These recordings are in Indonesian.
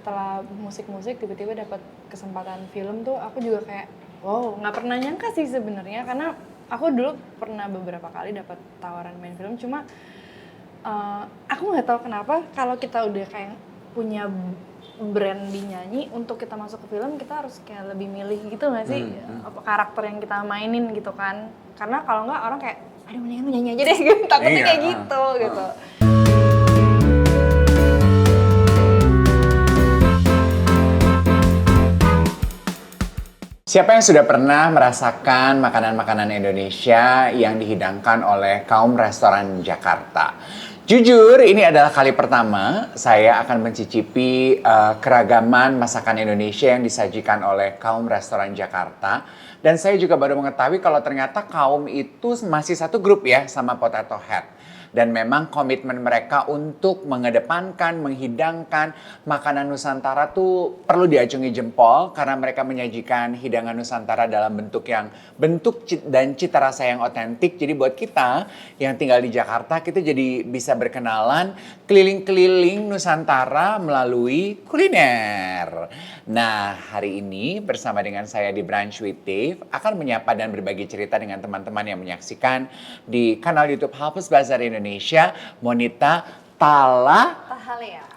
setelah musik-musik tiba-tiba dapat kesempatan film tuh aku juga kayak wow, nggak pernah nyangka sih sebenarnya karena aku dulu pernah beberapa kali dapat tawaran main film cuma aku nggak tahu kenapa kalau kita udah kayak punya brand di nyanyi untuk kita masuk ke film kita harus kayak lebih milih gitu nggak sih apa karakter yang kita mainin gitu kan karena kalau nggak orang kayak aduh mendingan lu nyanyi aja deh gitu takutnya kayak gitu gitu. Siapa yang sudah pernah merasakan makanan-makanan Indonesia yang dihidangkan oleh kaum restoran Jakarta? Jujur, ini adalah kali pertama saya akan mencicipi keragaman masakan Indonesia yang disajikan oleh kaum restoran Jakarta. Dan saya juga baru mengetahui kalau ternyata kaum itu masih satu grup ya sama Potato Head. Dan memang komitmen mereka untuk mengedepankan, menghidangkan makanan Nusantara tuh perlu diacungi jempol karena mereka menyajikan hidangan Nusantara dalam bentuk dan cita rasa yang otentik. Jadi buat kita yang tinggal di Jakarta, kita jadi bisa berkenalan keliling-keliling Nusantara melalui kuliner. Nah, hari ini bersama dengan saya di Brunch with Dave akan menyapa dan berbagi cerita dengan teman-teman yang menyaksikan di kanal YouTube Halpus Bazaar Indonesia, Monita Tahalea.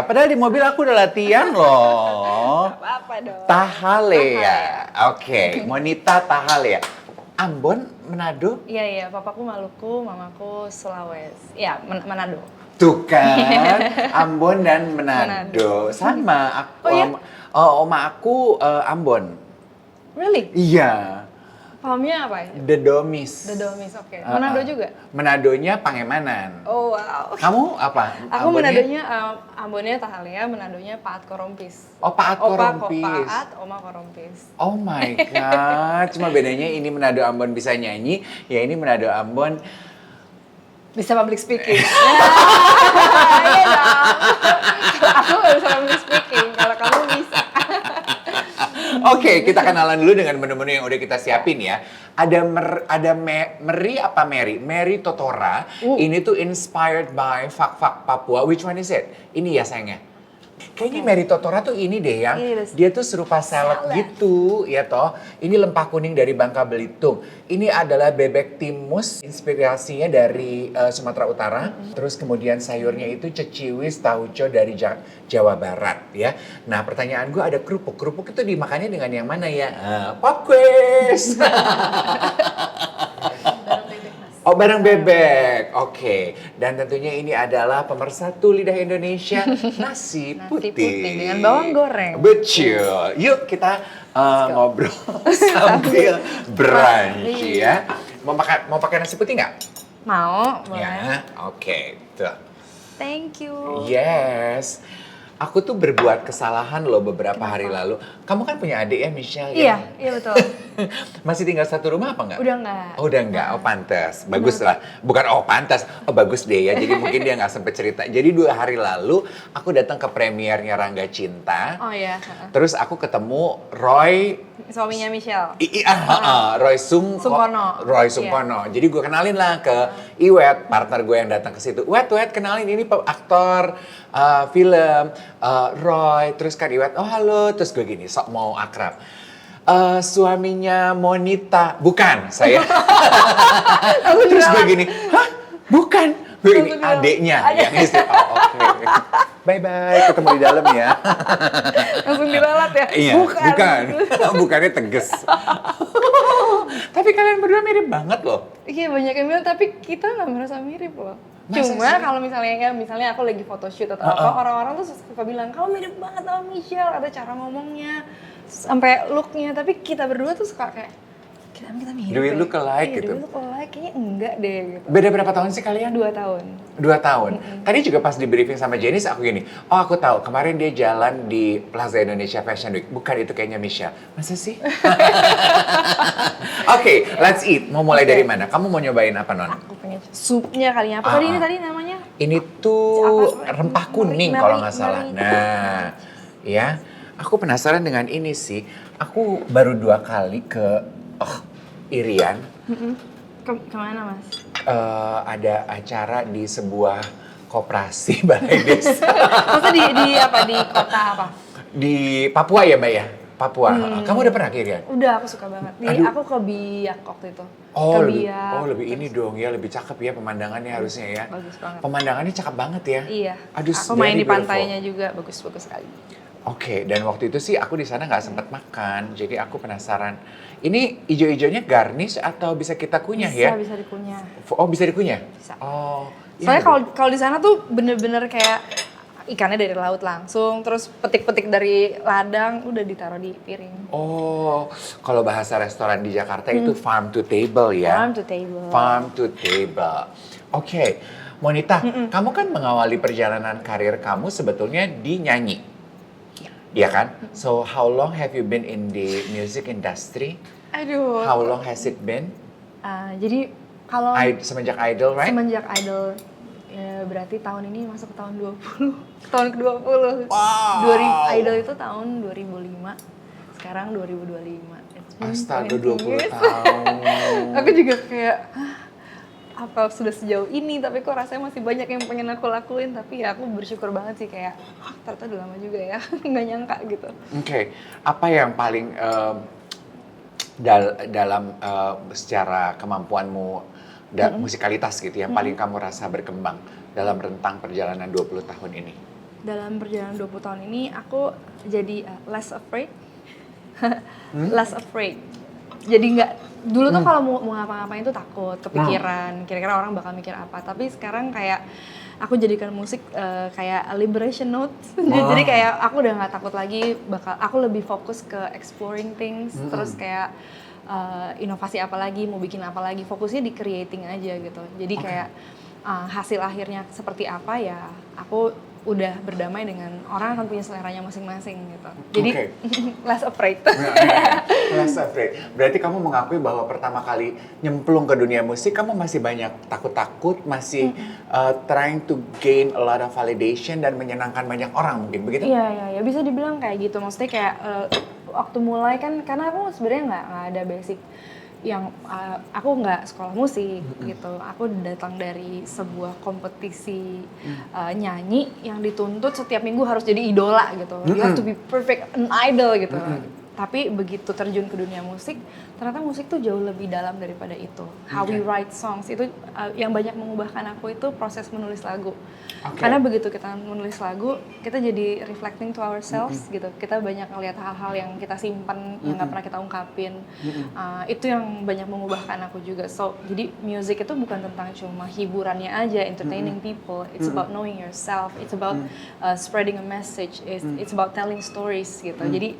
Padahal di mobil aku udah latihan loh. Apa dong? Tahalea. Oke, Monita Tahalea. Ambon, Manado? Iya, papaku Maluku, mamaku Sulawesi. Ya, Manado. Tuh kan, Ambon dan Manado. Sama, aku, Oh, iya? oma aku Ambon. Really? Iya. Pahamnya apa ya? Dedomis. Dedomis, oke. Manado juga? Manadonya Pangemanan. Oh wow. Kamu apa? Aku Ambonnya? Manadonya, Ambonnya Tahalea, Manadonya Paat Korompis. Oh, Paat Korompis. Paat, Oma Korompis. Oh my God. Cuma bedanya ini Manado Ambon bisa nyanyi, ya ini Manado Ambon Bisa public speaking. Iya dong. Aku nggak bisa public speaking, kalau kamu bisa. Oke, kita kenalan dulu dengan menu-menu yang udah kita siapin ya. Ada Mary Totora. Ini tuh inspired by Fak Papua. Which one is it? Ini ya sayangnya. Kayaknya Mary Totora tuh ini deh yang dia tuh serupa salad gitu ya toh. Ini lempa kuning dari Bangka Belitung. Ini adalah bebek timus, inspirasinya dari Sumatera Utara. Terus kemudian sayurnya itu ceciwis tauco dari Jawa Barat ya. Nah pertanyaan gue ada kerupuk. Kerupuk itu dimakannya dengan yang mana ya? Pop quiz. Oh, bareng bebek. Oke. Dan tentunya ini adalah pemersatu lidah Indonesia, nasi putih dengan bawang goreng. Betul. Yuk kita ngobrol sambil brunch ya. Mau pakai nasi putih nggak? Mau, boleh. Ya. Oke. Tuh. Thank you. Yes. Aku tuh berbuat kesalahan loh beberapa hari lalu. Kamu kan punya adik ya, Michelle ya? Iya betul. Masih tinggal satu rumah apa enggak? Udah enggak. Oh, udah enggak. Oh, pantas. Bagus lah. Bukan pantas. Oh, bagus deh ya. Jadi mungkin dia nggak sempet cerita. Jadi 2 hari lalu aku datang ke premiernya Rangga Cinta. Oh iya. Terus aku ketemu Roy. Suaminya Michelle. Roy Sungkono. Roy Sungkono. Jadi gue kenalin lah ke Iwet, partner gue yang datang ke situ. Wet, kenalin ini aktor film Roy. Terus kan Iwet, oh halo. Terus gue gini, sok mau akrab. Suaminya Monita. Bukan, saya. Terus gue gini, hah? Bukan. Gue ini adeknya. Yang istri. Oh, oke. Bye-bye, ketemu di dalam ya. Langsung diralat ya? Iya, bukan. Bukannya tegas. Tapi kalian berdua mirip banget loh. Iya, banyak yang bilang, tapi kita nggak merasa mirip loh. Masa Cuma sih? kalau misalnya aku lagi photoshoot atau apa, orang-orang tuh suka bilang, kamu mirip banget sama Michelle, ada cara ngomongnya, sampai look-nya. Tapi kita berdua tuh suka kayak, kita mirip. Do we look alike gitu? Do we look alike? Kayaknya enggak deh gitu. Beda berapa tahun sih kalian? 2 tahun. 2 tahun. Tadi juga pas di briefing sama Janice aku gini, oh aku tahu kemarin dia jalan di Plaza Indonesia Fashion Week. Bukan itu kayaknya Michelle. Masa sih? Oke, let's eat. Mau mulai dari mana? Kamu mau nyobain apa, Non? Aku pengen supnya kalinya. Apa tadi namanya? Ini tuh rempah kuning Meri- kalau nggak salah. meri. Nah, ya. Aku penasaran dengan ini sih. Aku baru 2 kali ke Irian. Kemana mas? Ada acara di sebuah Koperasi Balai Desa. Maksudnya di kota apa? Di Papua ya Mbak ya? Papua. Kamu udah pernah Irian? Udah, aku suka banget. Aku ke Biak waktu itu. Oh, Ke lebih, Biak, lebih ini dong ya, lebih cakep ya pemandangannya harusnya ya. bagus banget. Pemandangannya cakep banget ya. Iya. Aduh, Aku main very di beautiful. pantainya juga, bagus-bagus sekali. Oke, dan waktu itu sih aku di sana nggak sempat makan, jadi aku penasaran. Ini ijo-ijonya garnish atau bisa kita kunyah ya? Bisa dikunyah. Oh, bisa dikunyah? Bisa. Oh, Soalnya iya. kalau di sana tuh bener-bener kayak ikannya dari laut langsung, terus petik-petik dari ladang udah ditaruh di piring. Oh, kalau bahasa restoran di Jakarta itu farm to table ya? Farm to table. Farm to table. Oke, Monita, kamu kan mengawali perjalanan karir kamu sebetulnya di nyanyi. Iya kan? So, how long have you been in the music industry? Aduh. How long has it been? Jadi kalau Semenjak Idol, right? semenjak Idol, ya berarti tahun ini masuk ke tahun 20. Tahun ke-20. Wow. Idol itu tahun 2005. Sekarang 2025. It's been Astaga, 20 20 years. tahun. Aku juga kayak, apa sudah sejauh ini, tapi kok rasanya masih banyak yang pengen aku lakuin. Tapi ya aku bersyukur banget sih kayak, ternyata udah lama juga ya, nggak nyangka gitu. Oke, apa yang paling dalam secara kemampuanmu musikalitas gitu yang paling kamu rasa berkembang dalam rentang perjalanan 20 tahun ini? Dalam perjalanan 20 tahun ini aku jadi less afraid. Less afraid. Jadi nggak, dulu tuh kalau mau ngapa-ngapain tuh takut, kepikiran, kira-kira orang bakal mikir apa. Tapi sekarang kayak aku jadikan musik kayak a liberation note. Jadi kayak aku udah nggak takut lagi, aku lebih fokus ke exploring things, terus kayak inovasi apa lagi, mau bikin apa lagi, fokusnya di creating aja gitu. Jadi kayak hasil akhirnya seperti apa ya, aku udah berdamai dengan orang akan punya seleranya masing-masing gitu. Jadi less afraid. Less afraid. Berarti kamu mengakui bahwa pertama kali nyemplung ke dunia musik kamu masih banyak takut-takut, masih trying to gain a lot of validation dan menyenangkan banyak orang mungkin begitu? Iya, bisa dibilang kayak gitu. Maksudnya kayak waktu mulai kan, karena aku sebenarnya nggak ada basic yang aku nggak sekolah musik gitu. Aku datang dari sebuah kompetisi nyanyi yang dituntut setiap minggu harus jadi idola gitu. You have to be perfect, an idol gitu. Tapi begitu terjun ke dunia musik, ternyata musik tuh jauh lebih dalam daripada itu. How we write songs itu yang banyak mengubahkan aku itu proses menulis lagu. Karena begitu kita menulis lagu, kita jadi reflecting to ourselves gitu. Kita banyak ngelihat hal-hal yang kita simpan, yang nggak pernah kita ungkapin. Itu yang banyak mengubahkan aku juga. So, jadi music itu bukan tentang cuma hiburannya aja, entertaining people. It's about knowing yourself. It's about spreading a message. It's about telling stories gitu. Jadi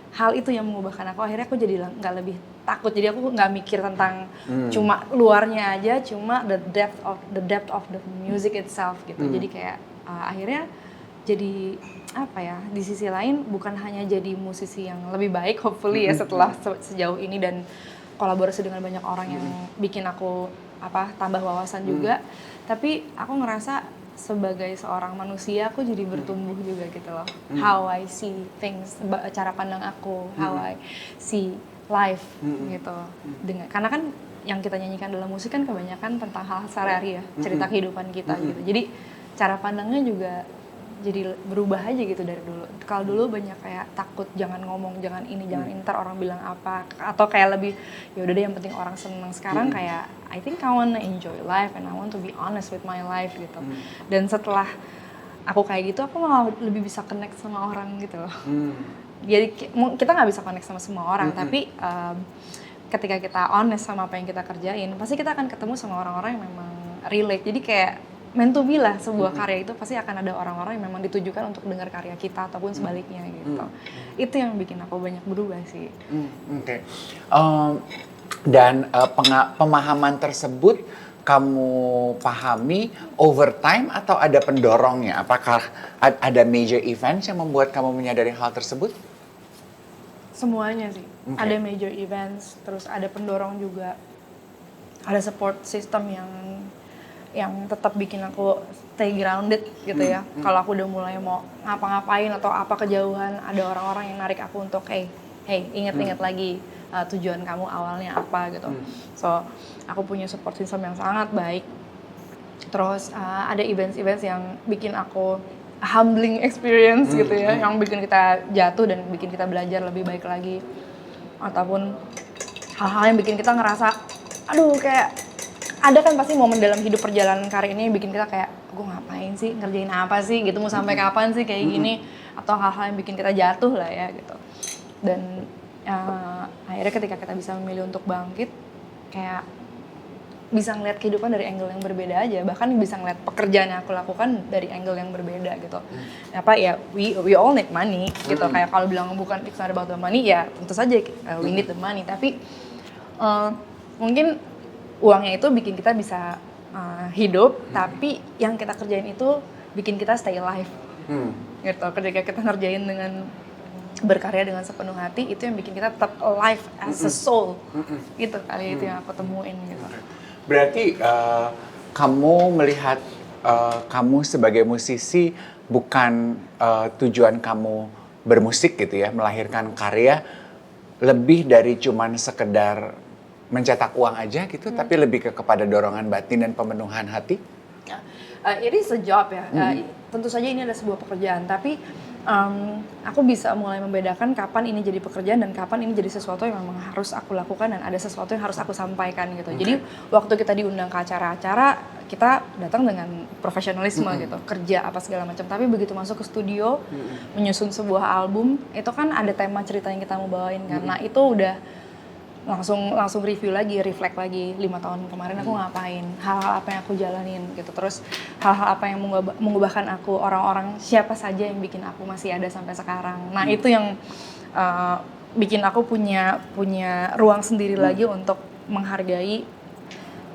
hal itu yang mengubahkan aku. Akhirnya aku jadi nggak lebih takut. Jadi aku nggak mikir tentang cuma luarnya aja, cuma the depth of the music itself gitu. Jadi kayak akhirnya jadi apa ya, di sisi lain bukan hanya jadi musisi yang lebih baik hopefully ya setelah sejauh ini, dan kolaborasi dengan banyak orang yang bikin aku tambah wawasan juga, tapi aku ngerasa sebagai seorang manusia aku jadi bertumbuh juga gitu loh. How I see things, cara pandang aku, how I see life gitu. Karena kan yang kita nyanyikan dalam musik kan kebanyakan tentang hal sehari-hari ya, cerita kehidupan kita gitu. Jadi cara pandangnya juga jadi berubah aja gitu dari dulu. Kalau dulu banyak kayak takut, jangan ngomong, jangan ini, jangan ini, ntar orang bilang apa, atau kayak lebih ya udah deh yang penting orang seneng. Sekarang kayak I think I wanna enjoy life and I want to be honest with my life gitu. Dan setelah aku kayak gitu, aku malah lebih bisa connect sama orang gitu loh. Jadi kita nggak bisa connect sama semua orang, tapi ketika kita honest sama apa yang kita kerjain, pasti kita akan ketemu sama orang-orang yang memang relate. Jadi kayak meant to be lah, sebuah karya itu pasti akan ada orang-orang yang memang ditujukan untuk dengar karya kita ataupun sebaliknya gitu. Itu yang bikin aku banyak berubah sih. Oke. Dan pemahaman tersebut kamu pahami over time atau ada pendorongnya? Apakah ada major events yang membuat kamu menyadari hal tersebut? Semuanya sih. Ada major events, terus ada pendorong juga. Ada support system yang tetap bikin aku stay grounded gitu ya. Kalau aku udah mulai mau ngapa-ngapain atau apa kejauhan, ada orang-orang yang narik aku untuk hey, ingat-ingat lagi tujuan kamu awalnya apa gitu. So, aku punya support system yang sangat baik. Terus ada events-events yang bikin aku humbling experience gitu ya, yang bikin kita jatuh dan bikin kita belajar lebih baik lagi. Ataupun hal-hal yang bikin kita ngerasa, aduh kayak ada kan pasti momen dalam hidup perjalanan karir ini yang bikin kita kayak, gue ngapain sih, ngerjain apa sih gitu, mau sampai kapan sih kayak gini. Atau hal-hal yang bikin kita jatuh lah ya gitu. Dan akhirnya ketika kita bisa memilih untuk bangkit, kayak bisa ngeliat kehidupan dari angle yang berbeda aja, bahkan bisa ngeliat pekerjaan yang aku lakukan dari angle yang berbeda gitu. Apa ya, we all need money gitu. Kayak kalau bilang bukan it's not about the money, ya tentu saja we need the money, tapi mungkin uangnya itu bikin kita bisa hidup, tapi yang kita kerjain itu bikin kita stay alive gitu. Ketika kita ngerjain dengan berkarya dengan sepenuh hati, itu yang bikin kita tetap alive as a soul gitu kali. Itu yang aku temuin gitu. Berarti kamu melihat kamu sebagai musisi bukan tujuan kamu bermusik gitu ya, melahirkan karya lebih dari cuman sekedar mencetak uang aja gitu, tapi lebih kepada dorongan batin dan pemenuhan hati? It is a job ya. Tentu saja ini adalah sebuah pekerjaan, tapi aku bisa mulai membedakan kapan ini jadi pekerjaan dan kapan ini jadi sesuatu yang memang harus aku lakukan dan ada sesuatu yang harus aku sampaikan gitu. Jadi waktu kita diundang ke acara-acara, kita datang dengan profesionalisme gitu, kerja apa segala macam. Tapi begitu masuk ke studio, menyusun sebuah album, itu kan ada tema cerita yang kita mau bawain, karena itu udah langsung review lagi, reflect lagi 5 tahun kemarin aku ngapain, hal-hal apa yang aku jalanin gitu, terus hal-hal apa yang mengubahkan aku, orang-orang siapa saja yang bikin aku masih ada sampai sekarang. Nah itu yang bikin aku punya ruang sendiri lagi untuk menghargai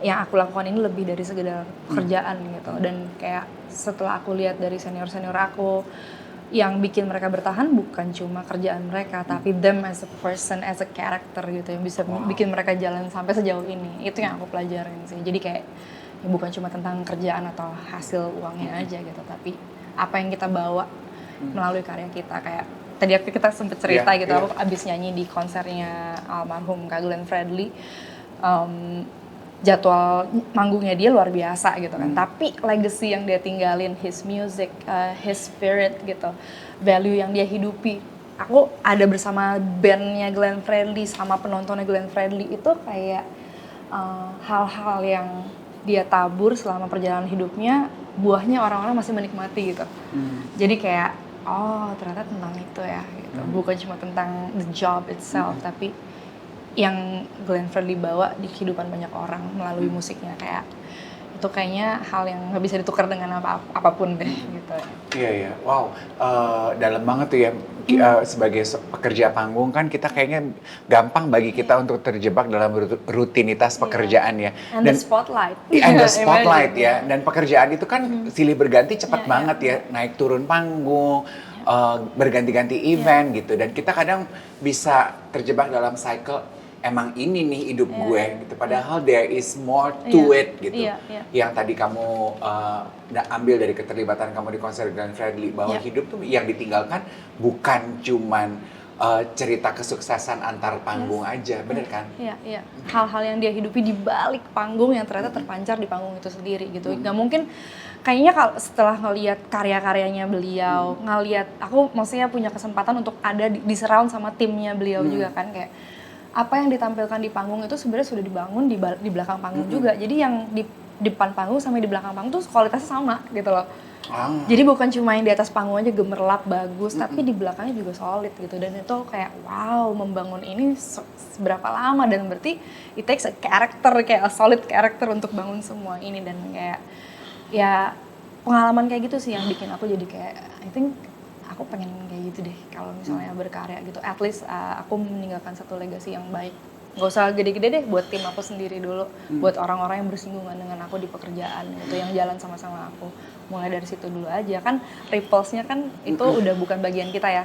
yang aku lakukan ini lebih dari sekedar kerjaan gitu. Dan kayak setelah aku lihat dari senior-senior aku, yang bikin mereka bertahan bukan cuma kerjaan mereka, tapi them as a person, as a character gitu, yang bisa bikin mereka jalan sampai sejauh ini. Itu yang aku pelajarin sih. Jadi kayak ya bukan cuma tentang kerjaan atau hasil uangnya aja gitu, tapi apa yang kita bawa melalui karya kita. Kayak tadi kita sempet cerita gitu, aku abis nyanyi di konsernya almarhum Kak Glenn Fredly. Jadwal manggungnya dia luar biasa gitu kan, tapi legacy yang dia tinggalin, his music, his spirit gitu, value yang dia hidupi. Aku ada bersama bandnya Glenn Fredly sama penontonnya Glenn Fredly, itu kayak hal-hal yang dia tabur selama perjalanan hidupnya, buahnya orang-orang masih menikmati gitu. Jadi kayak oh ternyata tentang itu ya gitu. Bukan cuma tentang the job itself, tapi yang Glenn Fredly bawa di kehidupan banyak orang melalui musiknya. Kayak itu kayaknya hal yang nggak bisa ditukar dengan apapun deh gitu. Iya, wow, dalam banget tuh ya. Sebagai pekerja panggung kan kita kayaknya gampang bagi kita untuk terjebak dalam rutinitas pekerjaan ya. And the spotlight. And the spotlight ya. Dan pekerjaan itu kan silih berganti cepat banget ya. Naik turun panggung, berganti-ganti event gitu. Dan kita kadang bisa terjebak dalam cycle, emang ini nih hidup gue gitu. Padahal there is more to it gitu. Yang tadi kamu ambil dari keterlibatan kamu di konser Glenn Fredly, bahwa hidup tuh yang ditinggalkan bukan cuman cerita kesuksesan antar panggung aja, bener kan? Iya. Hal-hal yang dia hidupi di balik panggung yang ternyata terpancar di panggung itu sendiri gitu. Nggak mungkin, kayaknya kalau setelah ngelihat karya-karyanya beliau, ngelihat aku maksudnya punya kesempatan untuk ada di surround sama timnya beliau juga kan, kayak apa yang ditampilkan di panggung itu sebenarnya sudah dibangun di belakang panggung juga. Jadi yang di depan panggung sama di belakang panggung tuh kualitasnya sama gitu loh. Jadi bukan cuma yang di atas panggung aja gemerlap bagus, tapi di belakangnya juga solid gitu. Dan itu kayak wow, membangun ini seberapa lama, dan berarti it takes a character, kayak a solid character untuk bangun semua ini. Dan kayak ya pengalaman kayak gitu sih yang bikin aku jadi kayak I think aku pengen kayak gitu deh kalau misalnya berkarya gitu. At least aku meninggalkan satu legacy yang baik. Gak usah gede-gede deh, buat tim aku sendiri dulu, buat orang-orang yang bersinggungan dengan aku di pekerjaan gitu, yang jalan sama-sama aku. Mulai dari situ dulu aja, kan ripplesnya kan itu udah bukan bagian kita ya.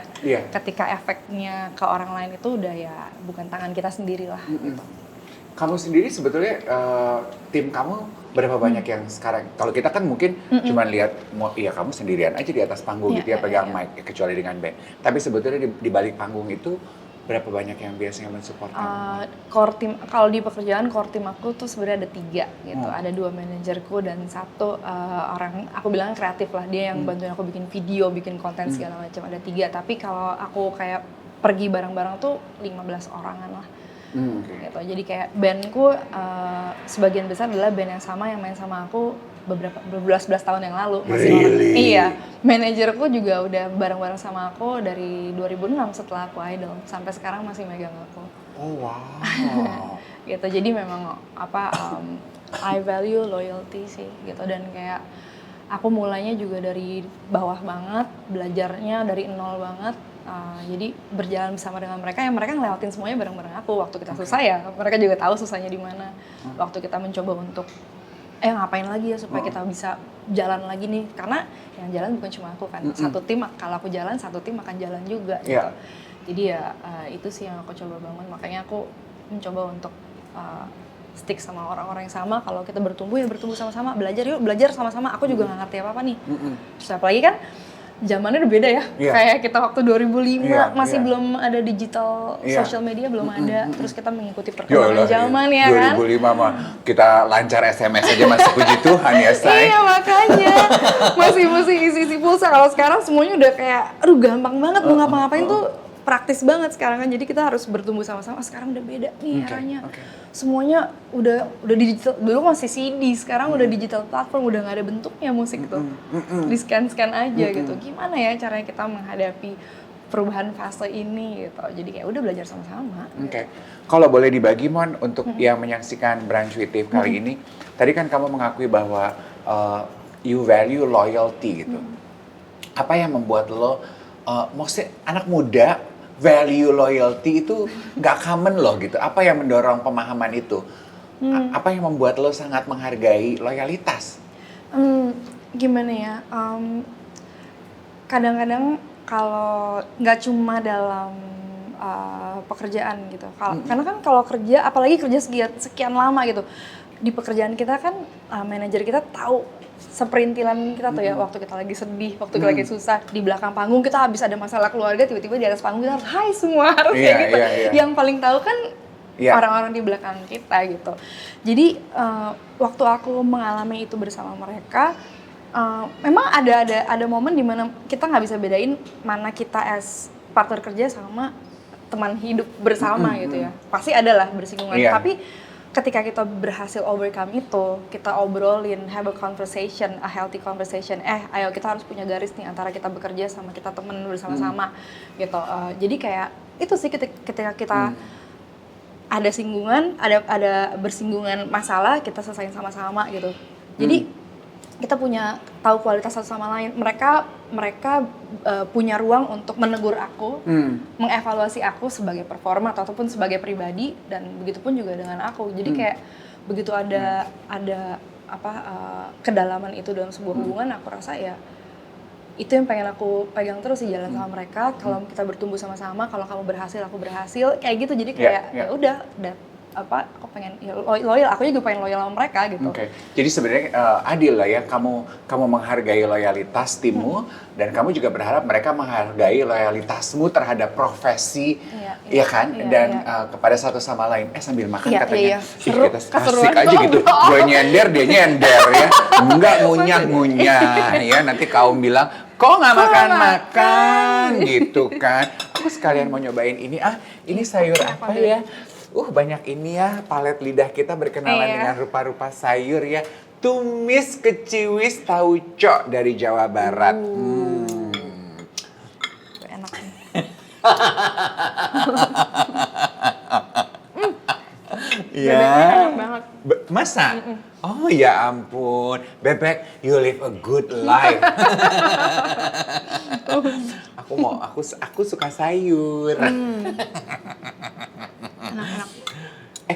Ketika efeknya ke orang lain itu udah ya bukan tangan kita sendiri lah gitu. Kamu sendiri sebetulnya tim kamu berapa banyak yang sekarang? Kalau kita kan mungkin cuma lihat, iya kamu sendirian aja di atas panggung gitu ya, pegang mic, kecuali dengan band. Tapi sebetulnya di balik panggung itu berapa banyak yang biasanya mensupport kamu? Core team, kalau di pekerjaan core team aku tuh sebenarnya ada 3 gitu. Ada 2 manajerku dan 1 orang aku bilang kreatif lah, dia yang bantuin aku bikin video, bikin konten segala macam. Ada 3, tapi kalau aku kayak pergi bareng-bareng tuh 15 orangan lah. Gitu. Jadi kayak bandku sebagian besar adalah band yang sama yang main sama aku berbelas-belas tahun yang lalu. Masih iya, manajerku juga udah bareng-bareng sama aku dari 2006 setelah aku idol sampai sekarang masih megang aku. Oh wow. Gitu. Jadi memang I value loyalty sih gitu, dan kayak aku mulainya juga dari bawah banget, belajarnya dari nol banget. Jadi berjalan bersama dengan mereka, yang mereka ngelewatin semuanya bareng-bareng aku. Waktu kita susah ya, mereka juga tahu susahnya di mana. Waktu kita mencoba untuk ngapain lagi ya supaya kita bisa jalan lagi nih, karena yang jalan bukan cuma aku kan. Satu tim, kalau aku jalan, satu tim akan jalan juga gitu. Jadi ya itu sih yang aku coba bangun. Makanya aku mencoba untuk stick sama orang-orang yang sama. Kalau kita bertumbuh ya bertumbuh sama-sama, belajar yuk, belajar sama-sama. Aku juga nggak ngerti apa-apa nih. Terus apalagi kan zamannya udah beda ya. Kayak kita waktu 2005 masih belum ada digital, social media belum ada. Terus kita mengikuti perkembangan zaman ya kan. 2005 mah kita lancar SMS aja masih puji Tuhan ya, say. Iya makanya masih isi pulsa. Kalau sekarang semuanya udah kayak aduh gampang banget, mau ngapa-ngapain tuh praktis banget sekarang kan. Jadi kita harus bertumbuh sama-sama. Sekarang udah beda nih eranya. Semuanya udah digital. Dulu masih CD, sekarang udah digital platform, udah nggak ada bentuknya musik tuh. Di scan aja gitu. Gimana ya caranya kita menghadapi perubahan fase ini gitu. Jadi kayak udah belajar sama-sama. Kalau boleh dibagi Mon untuk yang menyaksikan Brunch with Tiff kali ini, tadi kan kamu mengakui bahwa you value loyalty gitu. Apa yang membuat lo maksudnya anak muda value loyalty itu nggak common loh gitu. Apa yang mendorong pemahaman itu? Apa yang membuat lo sangat menghargai loyalitas? Gimana ya? Kadang-kadang kalau nggak cuma dalam pekerjaan gitu. Karena kan kalau kerja, apalagi kerja sekian lama gitu, di pekerjaan kita kan manajer kita tahu seperintilan kita tuh ya, waktu kita lagi sedih, waktu kita lagi susah, di belakang panggung kita habis ada masalah keluarga, tiba-tiba di atas panggung kita harus hai semua, harus kayak gitu. Yang paling tahu kan orang-orang di belakang kita gitu. Jadi waktu aku mengalami itu bersama mereka, memang ada momen dimana kita nggak bisa bedain mana kita as partner kerja sama teman hidup bersama gitu ya. Pasti ada lah bersinggungan. Tapi ketika kita berhasil overcome itu, kita obrolin, have a conversation, a healthy conversation. Ayo kita harus punya garis nih antara kita bekerja sama kita temen bersama-sama gitu. Jadi kayak itu sih ketika kita ada singgungan, ada bersinggungan masalah, kita selesaiin sama-sama gitu. Jadi kita punya tahu kualitas satu sama lain. Mereka punya ruang untuk menegur aku, mengevaluasi aku sebagai performa ataupun sebagai pribadi, dan begitupun juga dengan aku. Jadi kayak begitu ada kedalaman itu dalam sebuah hubungan, aku rasa ya itu yang pengen aku pegang terus sih, jalan sama mereka. Kalau kita bertumbuh sama-sama, kalau kamu berhasil, aku berhasil, kayak gitu. Jadi kayak ya udah aku pengen loyal, aku juga pengen loyal sama mereka gitu. Jadi sebenarnya adil lah ya, kamu menghargai loyalitas timmu, dan kamu juga berharap mereka menghargai loyalitasmu terhadap profesi, ya kan? Dan kepada satu sama lain. Sambil makan katanya, seru, kita asik aja gitu. Gue nyender, dia nyender ya, enggak ngunyah-ngunyah ya. Nanti kaum bilang, kok nggak makan-makan gitu kan? Aku sekalian mau nyobain ini. Ini sayur apa ya? Banyak ini ya, palet lidah kita berkenalan dengan rupa-rupa sayur ya. Tumis keciwis tauco dari Jawa Barat. Enak nih. Bebeknya enak banget. Masa? Oh ya ampun, Bebek, you live a good life. Aku suka sayur. Enak-enak.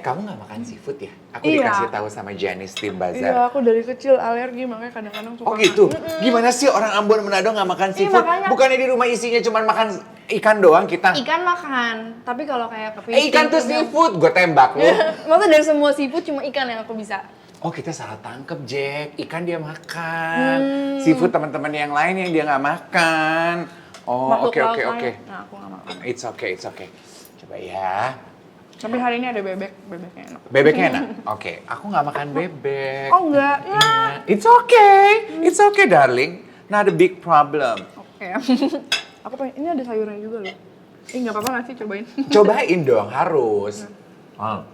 Kamu nggak makan seafood ya? Aku dikasih tahu sama Janice Tim Bazar. Iya, aku dari kecil alergi, makanya kadang-kadang suka. Oh gitu? Gimana sih orang Ambon Manado nggak makan seafood? Bukannya di rumah isinya cuma makan ikan doang kita? Ikan makan, tapi kalau kayak kepiting. Ikan tuh seafood, gue tembak lu. Maksudnya dari semua seafood cuma ikan yang aku bisa. Oh kita salah tangkep Jack, ikan dia makan. Seafood teman-teman yang lain yang dia nggak makan. Oh oke. Nah, aku nggak makan. It's okay. Coba ya. Tapi hari ini ada bebeknya enak. Bebeknya enak? Oke, aku nggak makan bebek. Oh enggak, ya. Iya. It's okay darling. Not a big problem. Oke. Aku pengen, ini ada sayurnya juga loh. Nggak apa-apa nggak sih, cobain. Cobain dong, harus. Nah.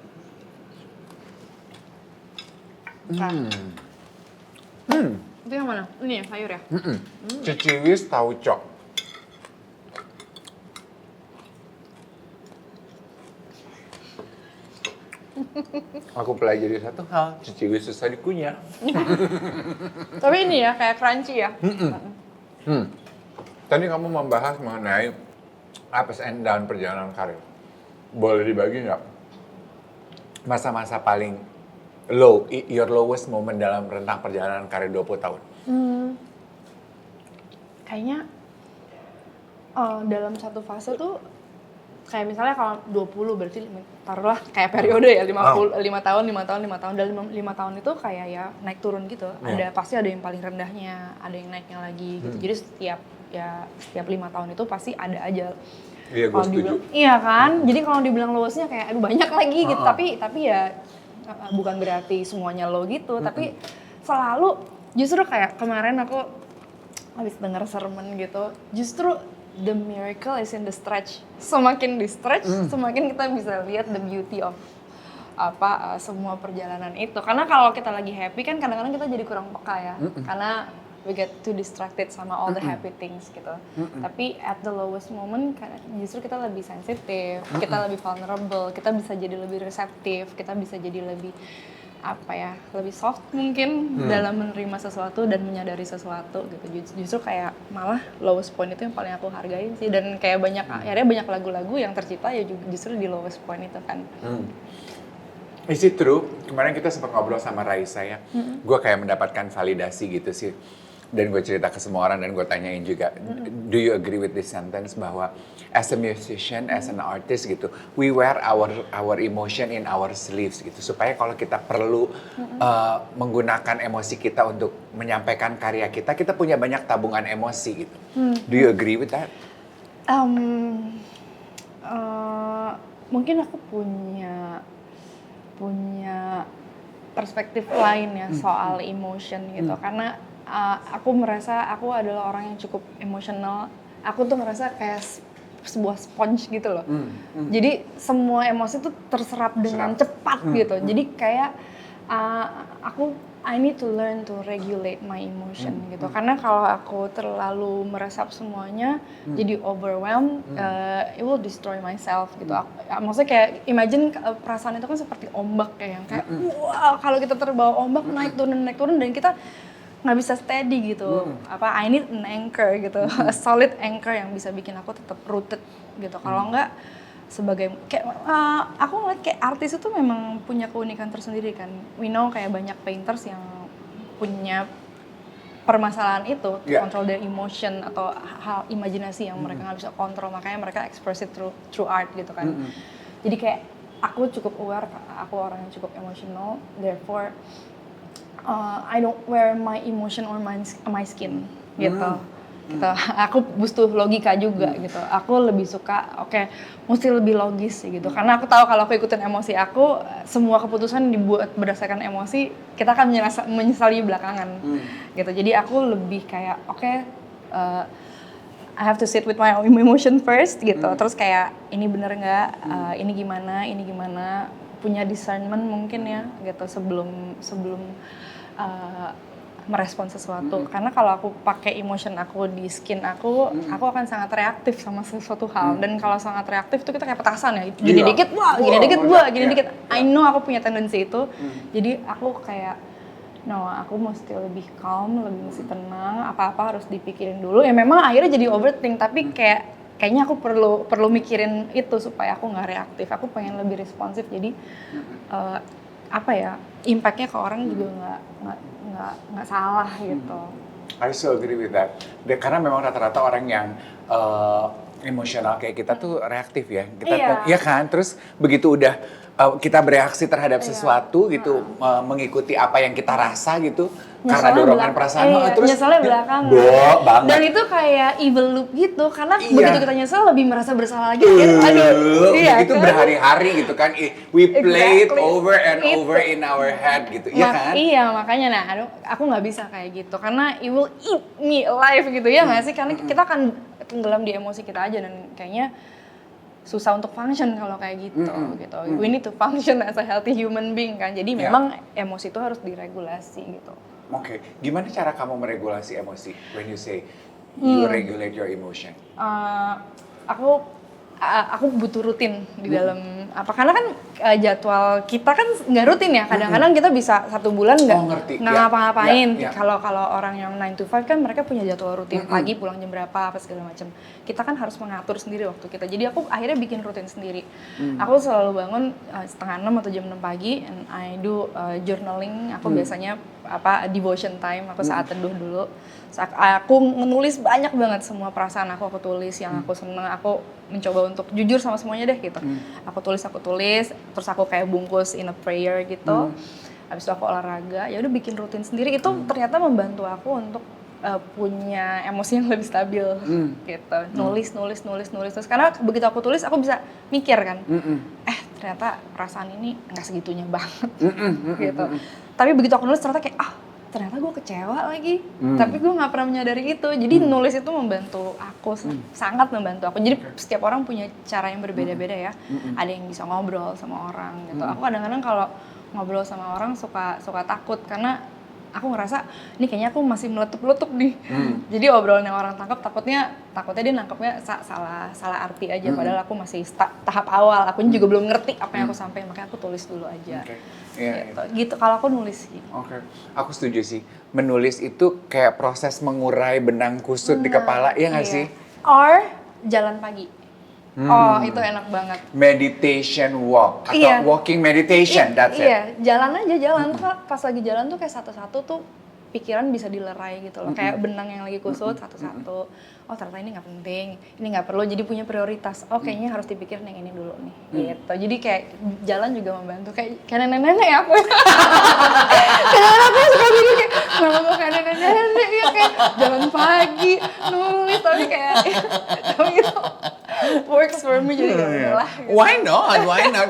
Itu yang mana? Ini ya, sayur ya? Ciciwis tauco. Aku pelajari satu hal, ciciwis susah dikunyah. Tapi ini ya, kayak crunchy ya. Tadi kamu membahas mengenai ups and down perjalanan karir. Boleh dibagi nggak? Masa-masa paling low, your lowest moment dalam rentang perjalanan karir 20 tahun? Kayaknya dalam satu fase tuh, kayak misalnya kalau 20 berarti taruhlah kayak periode ya 5 tahun. Dalam 5 tahun itu kayak ya naik turun gitu. Pasti ada yang paling rendahnya, ada yang naiknya lagi gitu. Jadi setiap 5 tahun itu pasti ada aja. Iya, gue setuju. Iya kan? Jadi kalau dibilang lowestnya kayak aduh banyak lagi gitu. Tapi ya bukan berarti semuanya low gitu, tapi selalu justru kayak kemarin aku habis denger sermon gitu. Justru the miracle is in the stretch. Semakin di stretch, semakin kita bisa lihat the beauty of semua perjalanan itu. Karena kalau kita lagi happy kan kadang-kadang kita jadi kurang peka ya. Karena we get too distracted sama all the happy things gitu. Tapi at the lowest moment justru kita lebih sensitif, kita lebih vulnerable, kita bisa jadi lebih reseptif, kita bisa jadi lebih lebih soft mungkin dalam menerima sesuatu dan menyadari sesuatu gitu. Justru kayak malah lowest point itu yang paling aku hargain sih, dan kayak akhirnya banyak lagu-lagu yang tercipta ya justru di lowest point itu kan. Is it true? Kemarin kita sempat ngobrol sama Raisa ya. Gue kayak mendapatkan validasi gitu sih. Dan gue cerita ke semua orang dan gue tanyain juga, do you agree with this sentence bahwa as a musician, as an artist gitu, we wear our emotion in our sleeves gitu, supaya kalau kita perlu menggunakan emosi kita untuk menyampaikan karya kita punya banyak tabungan emosi gitu. Do you agree with that? Mungkin aku punya perspektif lain ya soal emotion gitu, karena aku merasa aku adalah orang yang cukup emosional. Aku tuh merasa kayak sebuah sponge gitu loh. Jadi semua emosi tuh terserap dengan cepat gitu. Jadi kayak I need to learn to regulate my emotion gitu. Karena kalau aku terlalu meresap semuanya, jadi overwhelmed, it will destroy myself gitu. Maksudnya kayak imagine perasaan itu kan seperti ombak kayak wow, kalau kita terbawa ombak naik turun dan kita nggak bisa steady gitu. I need an anchor gitu, a solid anchor yang bisa bikin aku tetap rooted gitu. Kalau nggak aku ngeliat kayak artis itu memang punya keunikan tersendiri kan. We know kayak banyak painters yang punya permasalahan itu, control their emotion atau hal imajinasi yang mereka nggak bisa kontrol, makanya mereka express it through art gitu kan. Jadi kayak aku cukup aware, aku orang yang cukup emotional, therefore I don't wear my emotion on my skin gitu. Gitu. Aku butuh logika juga gitu. Aku lebih suka mesti lebih logis sih gitu. Karena aku tahu kalau aku ikutin emosi aku, semua keputusan dibuat berdasarkan emosi, kita akan menyesali belakangan. Gitu. Jadi aku lebih kayak I have to sit with my own emotion first gitu. Terus kayak ini bener nggak, ini gimana, punya discernment mungkin ya gitu sebelum merespon sesuatu. Karena kalau aku pakai emotion aku di skin aku akan sangat reaktif sama sesuatu hal. Dan kalau sangat reaktif tuh kita kayak petasan ya. Gini dikit, gini dikit. I know aku punya tendensi itu. Jadi aku kayak aku mesti lebih calm, lebih mesti tenang. Apa-apa harus dipikirin dulu. Ya memang akhirnya jadi overthink, tapi kayaknya aku perlu mikirin itu supaya aku nggak reaktif. Aku pengen lebih responsif. Jadi impact-nya ke orang juga nggak salah gitu. I so agree with that. Karena memang rata-rata orang yang emosional kayak kita tuh reaktif ya. Kita Iya. ya kan, terus begitu udah kita bereaksi terhadap Iya. sesuatu gitu, mengikuti apa yang kita rasa gitu, karena Nyeselnya dorongan perasaan, terus nyeselnya belakangan. banget. Dan itu kayak evil loop gitu, karena Iya. begitu kita nyesel lebih merasa bersalah lagi. Aduh, iya itu kan? berhari-hari gitu kan, we play it Exactly. over and Itu. over in our head gitu, iya kan? Iya, makanya aku nggak bisa kayak gitu, karena it will eat me alive gitu ya nggak sih? Karena kita akan tenggelam di emosi kita aja, dan kayaknya susah untuk function kalau kayak gitu. We need to function as a healthy human being kan. Jadi memang emosi itu harus diregulasi gitu. Oke, gimana cara kamu meregulasi emosi? When you say you regulate your emotion? Aku butuh rutin di dalam apa, karena kan jadwal kita kan nggak rutin ya, kadang-kadang kita bisa 1 bulan nggak ngapa-ngapain. Kalau orang yang 9 to 5 kan mereka punya jadwal rutin, pagi pulang jam berapa apa segala macam. Kita kan harus mengatur sendiri waktu kita, jadi aku akhirnya bikin rutin sendiri. Aku selalu bangun 5:30 atau jam 6 pagi, and I do journaling. Aku biasanya devotion time, aku saat teduh dulu. Aku menulis banyak banget semua perasaan aku tulis, yang aku seneng, aku mencoba untuk jujur sama semuanya deh gitu. Aku tulis, terus aku kayak bungkus in a prayer gitu. Habis itu aku olahraga, ya udah bikin rutin sendiri. Itu ternyata membantu aku untuk punya emosi yang lebih stabil gitu. Nulis terus, karena begitu aku tulis aku bisa mikir kan. Ternyata perasaan ini nggak segitunya banget gitu. Tapi begitu aku nulis ternyata kayak ternyata gue kecewa lagi, tapi gue nggak pernah menyadari itu. Jadi nulis itu membantu aku, sangat membantu aku. Jadi setiap orang punya cara yang berbeda-beda ya. Ada yang bisa ngobrol sama orang gitu. Aku kadang-kadang kalau ngobrol sama orang suka takut, karena aku ngerasa ini kayaknya aku masih meletup-letup nih. Jadi obrolan yang orang takutnya dia nangkepnya salah arti aja. Padahal aku masih tahap awal, aku juga belum ngerti apa yang aku sampaikan, makanya aku tulis dulu aja. Gitu. Kalau aku nulis sih. Aku setuju sih. Menulis itu kayak proses mengurai benang kusut di kepala, iya nggak sih? Or jalan pagi. Itu enak banget. Meditation walk atau walking meditation, that's it. Iya, jalan aja. Tuh pas lagi jalan tuh kayak satu-satu tuh pikiran bisa dilerai gitu loh. Kayak benang yang lagi kusut satu-satu. Oh ternyata ini nggak penting, ini nggak perlu, jadi punya prioritas. Oh kayaknya harus dipikirin yang ini dulu nih. Gitu. Jadi kayak jalan juga membantu. Kayak nenek-nenek ya aku. Kadang-kadang aku suka bingung kayak kenapa gue kayak nenek-nenek ya, kayak jalan pagi nulis, tapi kayak tapi itu works for me, jadi gak lah. Gitu. Why not?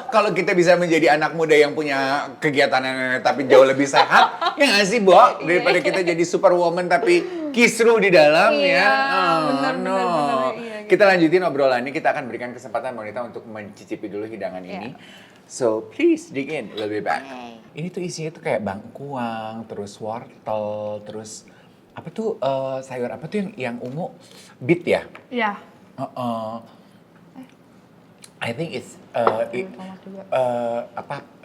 Kalau kita bisa menjadi anak muda yang punya kegiatan nenek tapi jauh lebih sehat, ya nggak sih, Bo? Daripada kita jadi superwoman tapi kisruh di dalam benar. Iya, kita lanjutin obrolan ini, kita akan berikan kesempatan wanita untuk mencicipi dulu hidangan ini. So please dig in, we'll be back. Ini tuh isinya tuh kayak bangkuang, terus wortel, terus apa tuh sayur apa tuh yang ungu, beet ya? Iya. I think it's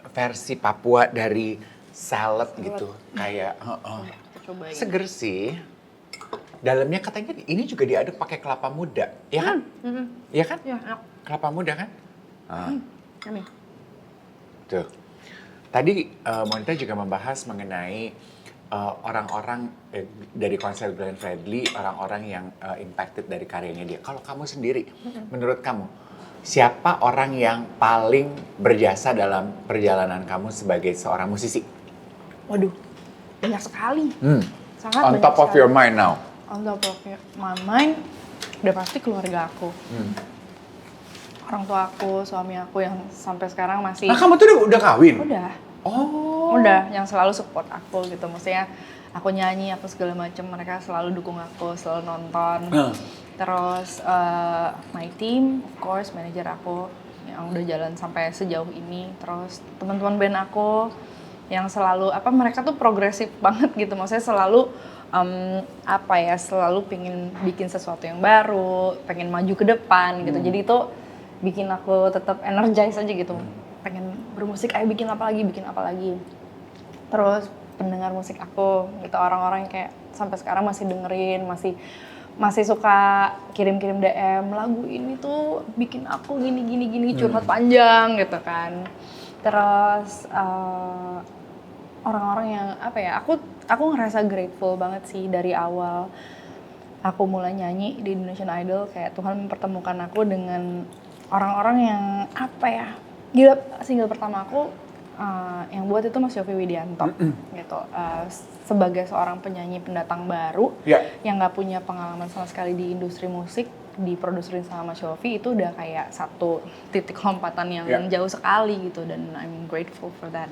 versi Papua dari salad gitu, kayak seger sih. Dalamnya katanya ini juga diaduk pakai kelapa muda, ya kan? Iya kan? Iya, enak. Kelapa muda kan? Yummy. Tuh. Tadi Monita juga membahas mengenai orang-orang dari konsep Glenn Fredly, orang-orang yang impacted dari karyanya dia. Kalau kamu sendiri, menurut kamu, siapa orang yang paling berjasa dalam perjalanan kamu sebagai seorang musisi? Waduh, banyak sekali. Sangat On banyak top of sekali. your mind now? On top of my mind, udah pasti keluarga aku. Orang tua aku, suami aku yang sampai sekarang masih... Nah, kamu tuh udah kawin? Udah. Oh. Udah, yang selalu support aku gitu. Maksudnya aku nyanyi, aku segala macam, mereka selalu dukung aku, selalu nonton. Terus my team, of course, manajer aku yang udah jalan sampai sejauh ini. Terus teman-teman band aku yang selalu mereka tuh progresif banget gitu. Maksudnya selalu selalu pengen bikin sesuatu yang baru, pengen maju ke depan gitu. Jadi itu bikin aku tetap energize aja gitu. Pengen bermusik, ayo bikin apa lagi. Terus pendengar musik aku gitu, orang-orang yang kayak sampai sekarang masih dengerin, masih suka kirim-kirim DM, lagu ini tuh bikin aku gini curhat panjang gitu kan. Terus orang-orang yang aku ngerasa grateful banget sih dari awal. aku mulai nyanyi di Indonesian Idol, kayak Tuhan mempertemukan aku dengan orang-orang yang apa ya, gila. Single pertama aku yang buat itu Mas Yovie Widianto gitu. Sebagai seorang penyanyi pendatang baru yang nggak punya pengalaman sama sekali di industri musik, diproduserin sama Mas Yovie, itu udah kayak satu titik lompatan yang jauh sekali gitu, dan I'm grateful for that.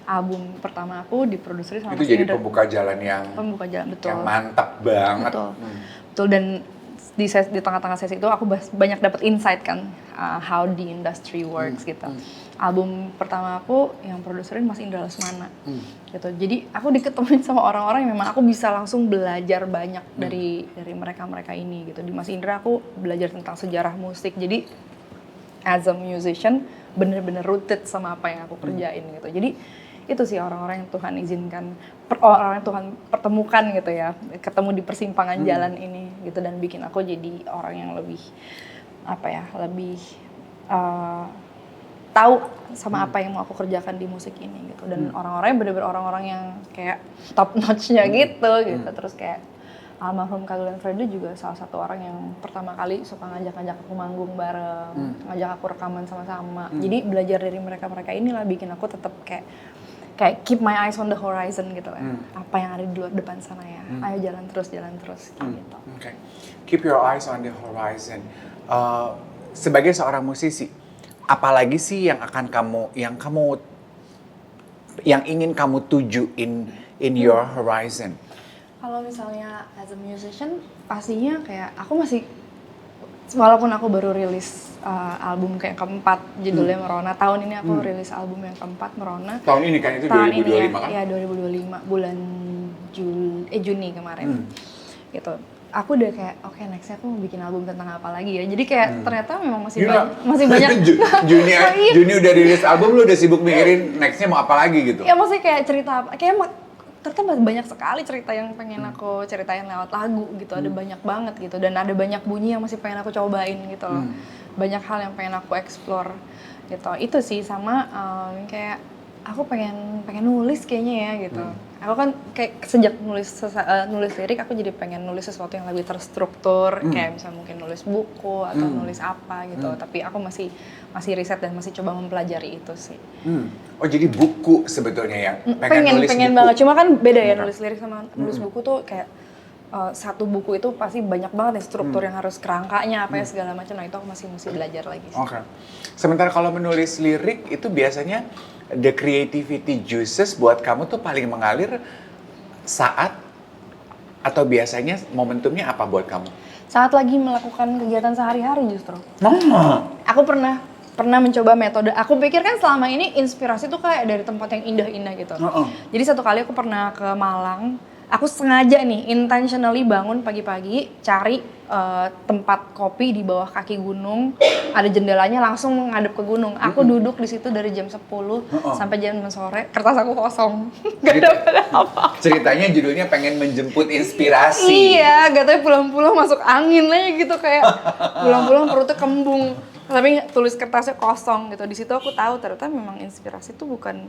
Album pertama aku diproduserin sama itu Mas jadi Indra. pembuka jalan yang Betul. yang mantap banget. Betul, dan di tengah-tengah sesi itu aku banyak dapat insight kan, how the industry works gitu. Album pertama aku yang produserin Mas Indra Lesmana gitu. Jadi aku diketemuin sama orang-orang yang memang aku bisa langsung belajar banyak dari mereka ini gitu. Di Mas Indra aku belajar tentang sejarah musik. Jadi as a musician bener-bener rooted sama apa yang aku kerjain gitu. Jadi itu sih orang-orang yang Tuhan izinkan, orang yang Tuhan pertemukan gitu ya, ketemu di persimpangan jalan ini gitu, dan bikin aku jadi orang yang lebih apa ya, lebih tahu sama apa yang mau aku kerjakan di musik ini gitu. Dan orang-orangnya bener-bener orang-orang yang kayak top notch-nya gitu. Terus kayak almarhum Kak Glenn Fredly juga salah satu orang yang pertama kali suka ngajak-ngajak aku manggung bareng, ngajak aku rekaman sama-sama. Jadi belajar dari mereka-mereka inilah bikin aku tetap kayak keep my eyes on the horizon gitu lah. Apa yang ada di luar depan sana ya. Ayo jalan terus gitu. Okay. Keep your eyes on the horizon. Sebagai seorang musisi, apalagi sih yang ingin kamu tuju in your horizon? Kalau misalnya as a musician, pastinya kayak aku masih, walaupun aku baru rilis album kayak keempat, judulnya Merona. Tahun ini aku rilis album yang keempat, Merona. Tahun ini kan, itu tahun 2025 ini, kan? Iya, 2025, bulan Juni kemarin. Gitu. Aku udah kayak, oke, nextnya aku mau bikin album tentang apa lagi ya. Jadi kayak ternyata memang masih banyak. Juni udah rilis album, lu udah sibuk mikirin nextnya mau apa lagi gitu? Ya maksudnya kayak cerita apa, ternyata banyak sekali cerita yang pengen aku ceritain lewat lagu gitu. Ada banyak banget gitu, dan ada banyak bunyi yang masih pengen aku cobain gitu loh. Banyak hal yang pengen aku explore gitu. Itu sih sama kayak aku pengen nulis kayaknya ya gitu. Aku kan kayak sejak nulis lirik, aku jadi pengen nulis sesuatu yang lebih terstruktur, kayak misalnya mungkin nulis buku atau nulis apa gitu. Tapi aku masih riset dan masih coba mempelajari itu sih. Oh, jadi buku sebetulnya yang pengen nulis pengen buku. banget. Cuma kan beda ya nulis lirik sama nulis buku tuh kayak satu buku itu pasti banyak banget nih struktur yang harus, kerangkanya apa ya segala macam. Nah itu aku masih belajar lagi sih. Oke. Sementara kalau menulis lirik itu biasanya the creativity juices buat kamu tuh paling mengalir saat atau biasanya momentumnya apa buat kamu? Saat lagi melakukan kegiatan sehari-hari justru. Aku pernah mencoba metode. Aku pikir kan selama ini inspirasi tuh kayak dari tempat yang indah-indah gitu. Jadi satu kali aku pernah ke Malang. Aku sengaja nih, intentionally bangun pagi-pagi, cari tempat kopi di bawah kaki gunung, ada jendelanya langsung menghadap ke gunung. Aku duduk di situ dari jam 10 sampai jam 6 sore, kertas aku kosong. Gak dapet apa. Ceritanya judulnya pengen menjemput inspirasi. Iya, gak tau pulang-pulang masuk angin aja gitu, kayak pulang-pulang perutnya kembung. Tapi tulis kertasnya kosong gitu. Di situ aku tahu ternyata memang inspirasi itu bukan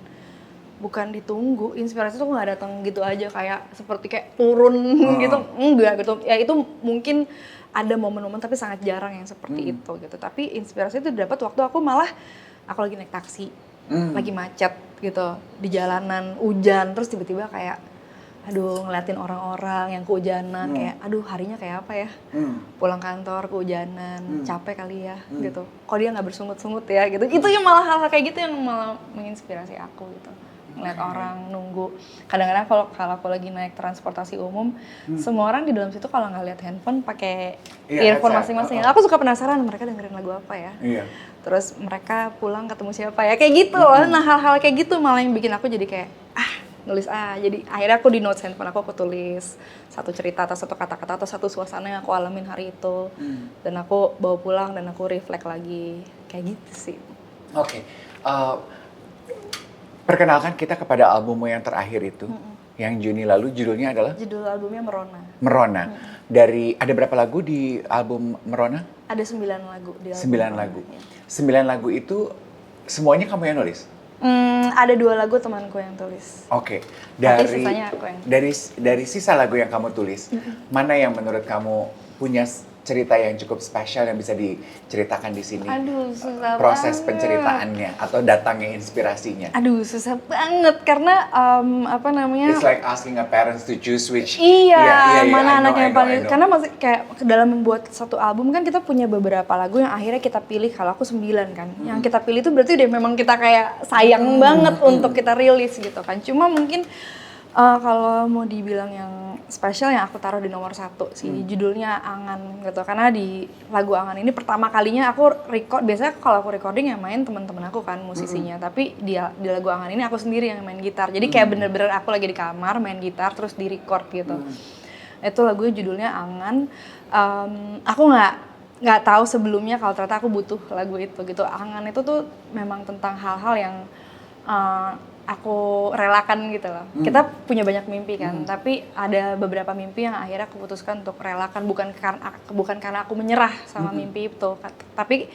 ditunggu. Inspirasi tuh nggak datang gitu aja kayak seperti kayak turun gitu, enggak gitu. Ya itu mungkin ada momen-momen tapi sangat jarang yang seperti itu gitu. Tapi inspirasi itu dapat waktu aku lagi naik taksi, lagi macet gitu di jalanan, hujan, terus tiba-tiba kayak aduh ngeliatin orang-orang yang kehujanan, kayak aduh harinya kayak apa ya, pulang kantor kehujanan, capek kali ya gitu, kok dia nggak bersungut-sungut ya gitu. Itu yang malah hal-hal kayak gitu yang malah menginspirasi aku gitu. Ngeliat orang nunggu, kadang-kadang kalau aku lagi naik transportasi umum, semua orang di dalam situ kalau nggak lihat handphone pakai earphone masing-masing. Aku suka penasaran mereka dengerin lagu apa ya. Terus mereka pulang ketemu siapa ya, kayak gitu loh. Nah hal-hal kayak gitu malah yang bikin aku jadi kayak nulis jadi akhirnya aku di notes handphone aku tulis satu cerita atau satu kata-kata atau satu suasana yang aku alamin hari itu, dan aku bawa pulang dan aku reflect lagi kayak gitu sih. Oke. Perkenalkan kita kepada albummu yang terakhir itu, yang Juni lalu, judulnya adalah? Judul albumnya Merona. Merona. Dari, ada berapa lagu di album Merona? Ada 9 lagu di album 9 lagu. 9 lagu itu semuanya kamu yang nulis? Ada 2 lagu temanku yang tulis. Oke. Tapi sisanya aku yang Dari sisa lagu yang kamu tulis, mana yang menurut kamu punya cerita yang cukup spesial yang bisa diceritakan di sini? Aduh, susah Proses banget. penceritaannya atau datangnya inspirasinya. Aduh, susah banget karena apa namanya? It's like asking a parents to choose which. Iya, mana I anak know, yang I know, paling I know. karena masih kayak dalam membuat satu album kan kita punya beberapa lagu yang akhirnya kita pilih. Kalau aku 9 kan. Yang kita pilih itu berarti udah memang kita kayak sayang banget untuk kita rilis gitu kan. Cuma mungkin kalau mau dibilang yang spesial yang aku taruh di nomor 1 sih, judulnya Angan gitu. Karena di lagu Angan ini pertama kalinya aku record, biasanya kalau aku recording yang main teman-teman aku kan musisinya. Tapi di lagu Angan ini aku sendiri yang main gitar. Jadi kayak bener-bener aku lagi di kamar main gitar terus di record gitu. Itu lagunya judulnya Angan. Aku nggak tahu sebelumnya kalau ternyata aku butuh lagu itu gitu. Angan itu tuh memang tentang hal-hal yang aku relakan gitu loh. Kita punya banyak mimpi kan, tapi ada beberapa mimpi yang akhirnya aku putuskan untuk relakan, bukan karena aku menyerah sama mimpi itu, tapi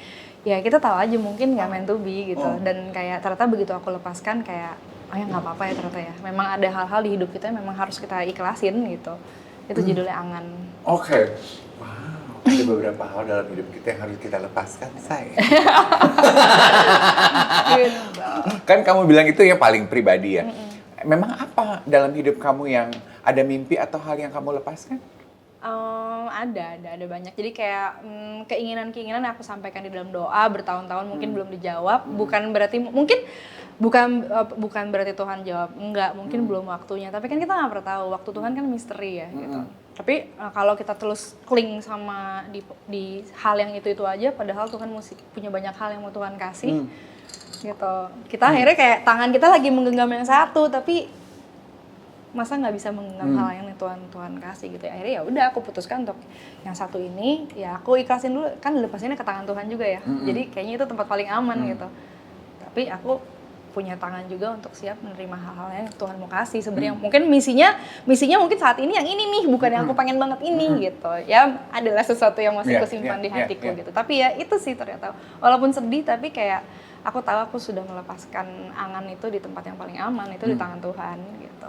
ya kita tahu aja mungkin nggak meant to be gitu. Dan kayak ternyata begitu aku lepaskan kayak oh ya nggak apa-apa ya ternyata ya. Memang ada hal-hal di hidup kita yang memang harus kita ikhlasin gitu. Itu judulnya Angan. Oke. Wow, ada beberapa hal dalam hidup kita yang harus kita lepaskan, say. Kan kamu bilang itu yang paling pribadi ya. Memang apa dalam hidup kamu yang ada mimpi atau hal yang kamu lepaskan? Ada banyak. Jadi kayak keinginan-keinginan yang aku sampaikan di dalam doa bertahun-tahun mungkin belum dijawab. Bukan berarti bukan berarti Tuhan jawab. Enggak, mungkin belum waktunya. Tapi kan kita nggak pernah tahu. Waktu Tuhan kan misteri ya gitu. Tapi kalau kita terus cling sama di hal yang itu aja, padahal Tuhan mesti punya banyak hal yang mau Tuhan kasih. Gitu. Kita akhirnya kayak tangan kita lagi menggenggam yang satu, tapi masa nggak bisa menggenggam hal yang Tuhan kasih gitu. Akhirnya ya udah aku putuskan untuk yang satu ini ya aku ikhlasin dulu, kan lepasinnya ke tangan Tuhan juga ya. Jadi kayaknya itu tempat paling aman gitu. Tapi aku punya tangan juga untuk siap menerima hal-hal yang Tuhan mau kasih sebenarnya. Mungkin misinya mungkin saat ini yang ini nih, bukan yang aku pengen banget ini gitu. Ya adalah sesuatu yang masih kusimpan di hatiku gitu. Tapi ya itu sih ternyata walaupun sedih tapi kayak aku tahu aku sudah melepaskan angan itu di tempat yang paling aman, itu di tangan Tuhan gitu.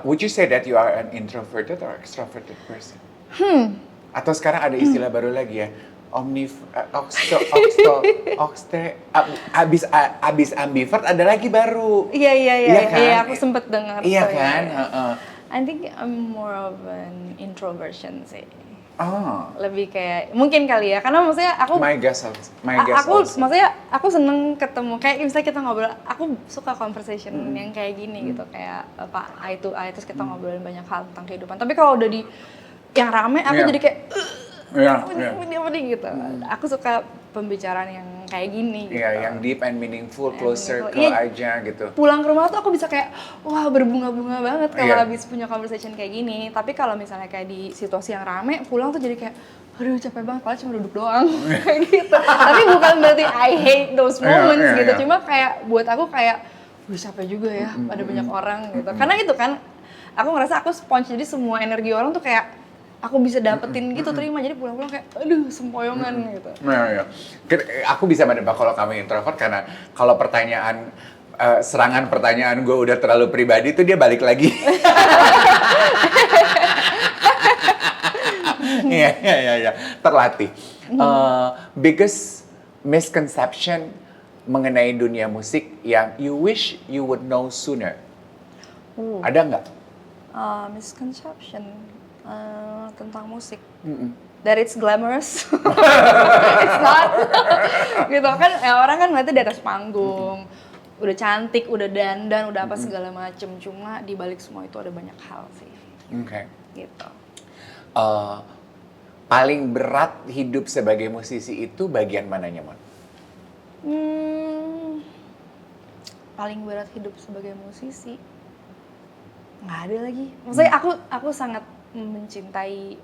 Would you say that you are an introverted or extroverted person? Atau sekarang ada istilah baru lagi ya, abis ambivert ada lagi baru. Iya kan? Kan? Aku sempet dengar. Iya kan? I think I'm more of an introversion sih. Oh. Lebih kayak mungkin kali ya, karena maksudnya aku maksudnya aku seneng ketemu kayak misalnya kita ngobrol, aku suka conversation yang kayak gini gitu, kayak apa terus kita ngobrolin banyak hal tentang kehidupan. Tapi kalau udah di yang rame aku jadi kayak gitu. Aku suka pembicaraan yang kayak gini gitu. Iya, yang deep and meaningful, close circle aja gitu. Pulang ke rumah tuh aku bisa kayak wah berbunga-bunga banget kalau habis punya conversation kayak gini. Tapi kalau misalnya kayak di situasi yang rame, pulang tuh jadi kayak aduh capek banget, padahal cuma duduk doang kayak gitu. Tapi bukan berarti I hate those moments gitu. Cuma kayak buat aku kayak capek juga ya ada banyak orang gitu. Karena itu kan aku ngerasa aku sponge, jadi semua energi orang tuh kayak aku bisa dapetin gitu, terima. Jadi pulang-pulang kayak aduh sempoyongan gitu. Nah, ya. Aku bisa menebak kalau kamu introvert karena kalau serangan pertanyaan gue udah terlalu pribadi tuh dia balik lagi. Iya. Terlatih. Biggest misconception mengenai dunia musik yang you wish you would know sooner. Ada nggak? Misconception tentang musik. That it's glamorous. It's not. Gitu kan orang kan ngeliatnya di atas panggung. Udah cantik, udah dandan, udah apa segala macem. Cuma di balik semua itu ada banyak hal sih. Oke. Gitu. Paling berat hidup sebagai musisi itu bagian mananya, Mon? Paling berat hidup sebagai musisi nggak ada lagi. Maksudnya aku sangat mencintai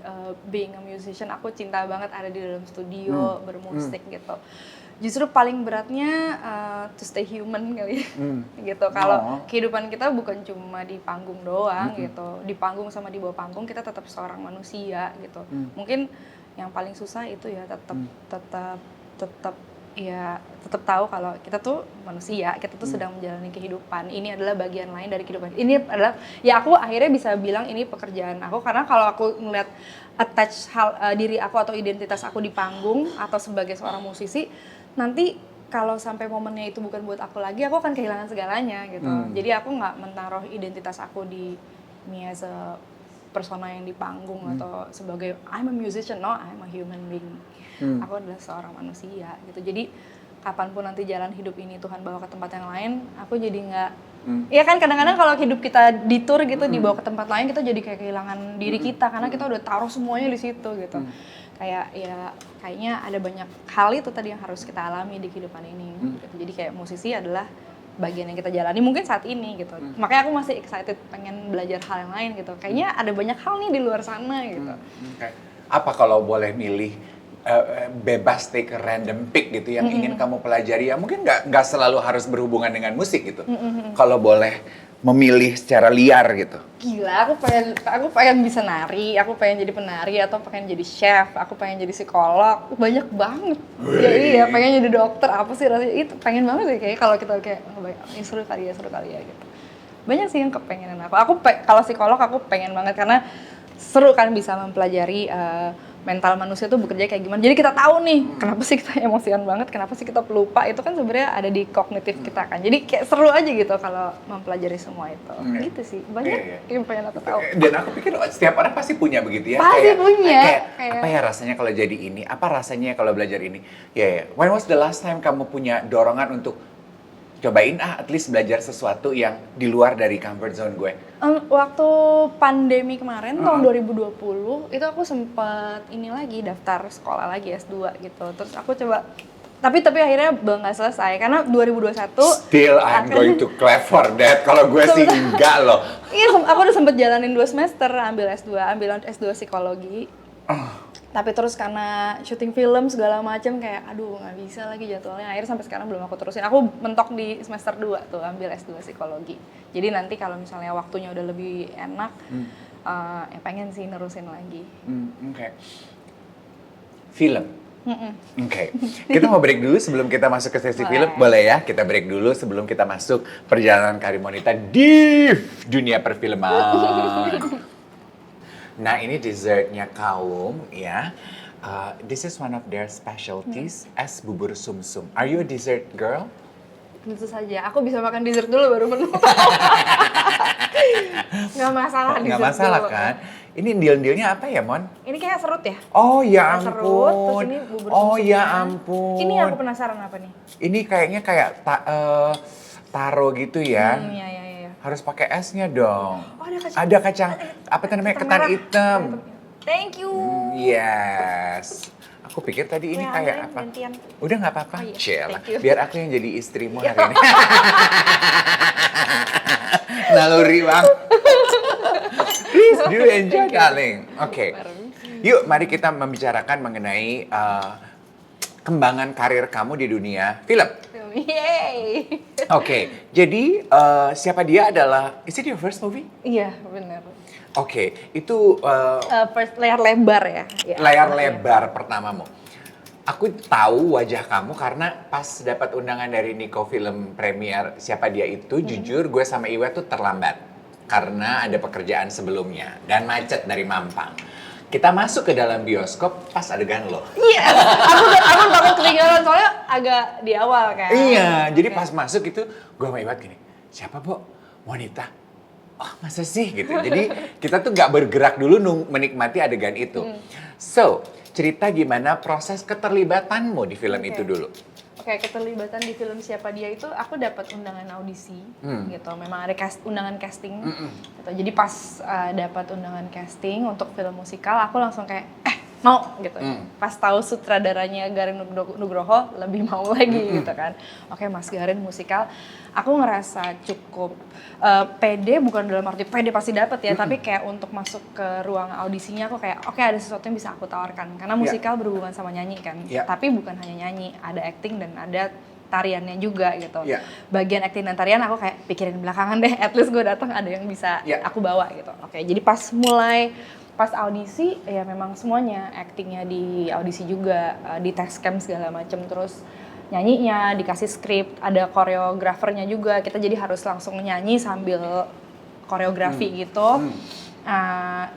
being a musician. Aku cinta banget ada di dalam studio bermusik gitu. Justru paling beratnya to stay human kali ya. Gitu. Kalau kehidupan kita bukan cuma di panggung doang gitu. Di panggung sama di bawah panggung kita tetap seorang manusia gitu. Mungkin yang paling susah itu ya tetap ya tetap tahu kalau kita tuh manusia, kita tuh sedang menjalani kehidupan. Ini adalah bagian lain dari kehidupan. Ini adalah, ya aku akhirnya bisa bilang ini pekerjaan aku, karena kalau aku ngeliat attach diri aku atau identitas aku di panggung atau sebagai seorang musisi, nanti kalau sampai momennya itu bukan buat aku lagi, aku akan kehilangan segalanya gitu. Jadi aku nggak menaruh identitas aku di me as a persona yang di panggung atau sebagai I'm a musician, no, I'm a human being. Aku adalah seorang manusia gitu. Jadi kapanpun nanti jalan hidup ini Tuhan bawa ke tempat yang lain, aku jadi nggak. Iya kan kadang-kadang kalau hidup kita di tour gitu dibawa ke tempat lain, kita jadi kayak kehilangan diri kita karena kita udah taruh semuanya di situ gitu. Kayak ya kayaknya ada banyak hal itu tadi yang harus kita alami di kehidupan ini. Gitu. Jadi kayak musisi adalah bagian yang kita jalani mungkin saat ini gitu. Makanya aku masih excited pengen belajar hal yang lain gitu. Kayaknya ada banyak hal nih di luar sana gitu. Apa kalau boleh milih bebas take a random pick gitu yang ingin kamu pelajari, ya mungkin nggak selalu harus berhubungan dengan musik gitu. Kalau boleh memilih secara liar gitu. Gila, aku pengen bisa nari, aku pengen jadi penari atau pengen jadi chef, aku pengen jadi psikolog, banyak banget. Ya iya, pengen jadi dokter, apa sih rasanya itu pengen banget sih kayak kalau kita kayak seru kali ya gitu. Banyak sih yang kepengenan aku. Kalau psikolog aku pengen banget karena seru kan bisa mempelajari mental manusia tuh bekerja kayak gimana. Jadi kita tahu nih kenapa sih kita emosian banget, kenapa sih kita pelupa, itu kan sebenarnya ada di kognitif kita kan. Jadi kayak seru aja gitu kalau mempelajari semua itu. Gitu sih. Banyak yang pengen aku tahu. Dan aku pikir setiap orang pasti punya begitu ya. Pasti punya. Apa ya rasanya kalau jadi ini? Apa rasanya kalau belajar ini? Ya. When was the last time kamu punya dorongan untuk cobain at least belajar sesuatu yang di luar dari comfort zone gue? Waktu pandemi kemarin tahun 2020 itu aku sempat ini lagi daftar sekolah lagi S2 gitu. Terus aku coba tapi akhirnya nggak selesai karena 2021 Still I'm going to clap for that. Kalau gue sih enggak loh. Iya, aku udah sempet jalanin 2 semester ambil S2 psikologi. Tapi terus karena syuting film segala macam kayak aduh nggak bisa lagi jadwalnya, akhirnya sampai sekarang belum aku terusin. Aku mentok di semester 2 tuh ambil S2 psikologi. Jadi nanti kalau misalnya waktunya udah lebih enak, ya pengen sih nerusin lagi. Oke. Film. Oke. Kita mau break dulu sebelum kita masuk ke sesi film. Boleh ya? Kita break dulu sebelum kita masuk perjalanan karir Monita di dunia perfilman. Nah, ini dessertnya Kaum ya. This is one of their specialties, es bubur sumsum. Are you a dessert girl? Tentu saja. Aku bisa makan dessert dulu baru menu. Nggak masalah dessert. Nggak masalah dulu. Kan? Ini deal-dealnya apa ya, Mon? Ini kayak serut ya? Oh ya Serut, ampun. terus ini bubur Oh sumsumnya. ya ampun. Ini aku penasaran apa nih? Ini kayaknya kayak taro gitu ya. Iya. Harus pakai esnya dong. Oh, ada kacang. Ada kacang, apa itu namanya, ketan merah. hitam. Thank you. Yes. Aku pikir tadi ini Ya, kayak ambilin apa? gantian. Udah nggak apa-apa. Oh, iya. Ciela. Thank you. Biar aku yang jadi istrimu hari ini. Naluri bang. Please do enjoy, darling. Oke. Yuk, mari kita membicarakan mengenai kembangan karir kamu di dunia film. Yeay. Oke, jadi siapa dia adalah, is it your first movie? Iya, benar. Oke, itu First layar lebar ya. layar lebar pertamamu. Aku tahu wajah kamu karena pas dapat undangan dari Niko Film Premier Siapa Dia Itu, jujur gue sama Iwa tuh terlambat. Karena ada pekerjaan sebelumnya dan macet dari Mampang. Kita masuk ke dalam bioskop pas adegan lo. Iya, aku takut ketinggalan soalnya agak di awal kan. Iya, jadi pas masuk itu gue sama Iwat gini, siapa Bo? Wanita. Oh masa sih gitu. Jadi kita tuh gak bergerak dulu menikmati adegan itu. So, cerita gimana proses keterlibatanmu di film itu dulu? Oke, keterlibatan di film Siapa Dia Itu aku dapat undangan audisi gitu. Memang ada undangan casting. Gitu. Jadi pas dapat undangan casting untuk film musikal, aku langsung kayak mau gitu. Pas tahu sutradaranya Garin Nugroho lebih mau lagi gitu kan. Oke, Mas Garin musikal, aku ngerasa cukup pede, bukan dalam arti pede pasti dapat ya, tapi kayak untuk masuk ke ruang audisinya aku kayak oke, ada sesuatu yang bisa aku tawarkan karena musikal berhubungan sama nyanyi kan. Tapi bukan hanya nyanyi, ada acting dan ada tariannya juga gitu. Bagian acting dan tarian aku kayak pikirin belakangan deh, at least gue datang ada yang bisa aku bawa gitu. Oke, jadi pas audisi ya memang semuanya actingnya di audisi juga, di test cam segala macem, terus nyanyinya, dikasih skrip, ada koreografernya juga. Kita jadi harus langsung nyanyi sambil koreografi gitu.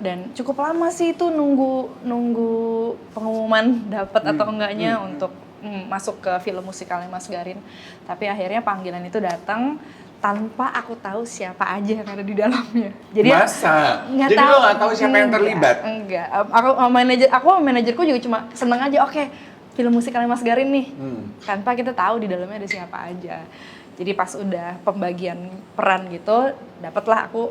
Dan cukup lama sih itu nunggu pengumuman dapat atau enggaknya untuk masuk ke film musikalnya Mas Garin. Tapi akhirnya panggilan itu datang tanpa aku tahu siapa aja yang ada di dalamnya. Jadi masa? Jadi lo nggak tahu siapa yang terlibat? Enggak. Aku manajerku juga cuma seneng aja. Oke, film musikalnya Mas Garin nih. Tanpa kita tahu di dalamnya ada siapa aja. Jadi pas udah pembagian peran gitu, dapatlah aku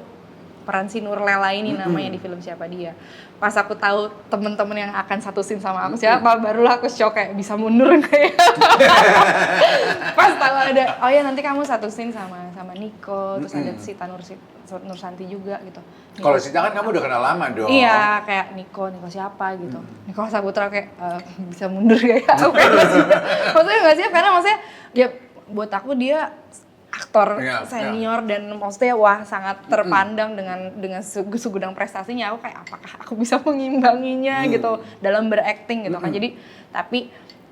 peran si Nurlela ini namanya di film Siapa Dia. Pas aku tahu temen-temen yang akan satu scene sama aku siapa, barulah aku shock kayak bisa mundur kayak. Pas tahu ada, oh ya nanti kamu satu scene sama Niko, terus ada Sita Nursanti juga gitu. Kalau Sita kan kamu udah kenal lama dong. Iya, kayak Niko siapa gitu. Niko Saputra kayak bisa mundur kayak aku kayak nggak siap. Maksudnya nggak siap karena maksudnya ya buat aku dia aktor senior dan maksudnya wah sangat terpandang dengan segudang prestasinya. Aku kayak apakah aku bisa mengimbanginya gitu dalam berakting gitu kan. Jadi tapi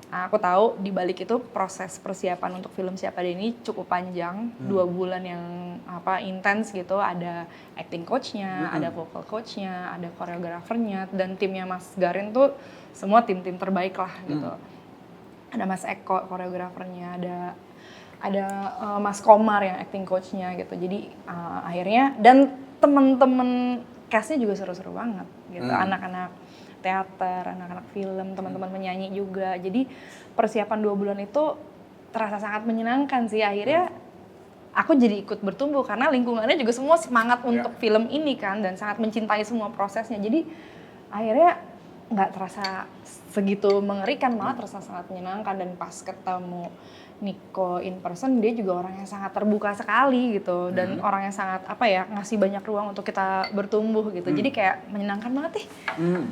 aku tahu di balik itu proses persiapan untuk film Siapa Dia ini cukup panjang, 2 bulan yang intens gitu. Ada acting coachnya, ada vocal coachnya, ada koreografernya, dan timnya Mas Garin tuh semua tim-tim terbaik lah gitu. Ada Mas Eko koreografernya, ada Mas Komar yang acting coachnya gitu. Jadi akhirnya dan teman-teman castnya juga seru-seru banget gitu. Anak-anak teater, anak-anak film, teman-teman penyanyi juga. Jadi persiapan 2 bulan itu terasa sangat menyenangkan sih. Akhirnya aku jadi ikut bertumbuh karena lingkungannya juga semua semangat untuk film ini kan dan sangat mencintai semua prosesnya. Jadi akhirnya nggak terasa segitu mengerikan, malah terasa sangat menyenangkan. Dan pas ketemu Niko in person, dia juga orang yang sangat terbuka sekali gitu dan orang yang sangat ngasih banyak ruang untuk kita bertumbuh gitu. Jadi kayak menyenangkan banget nih.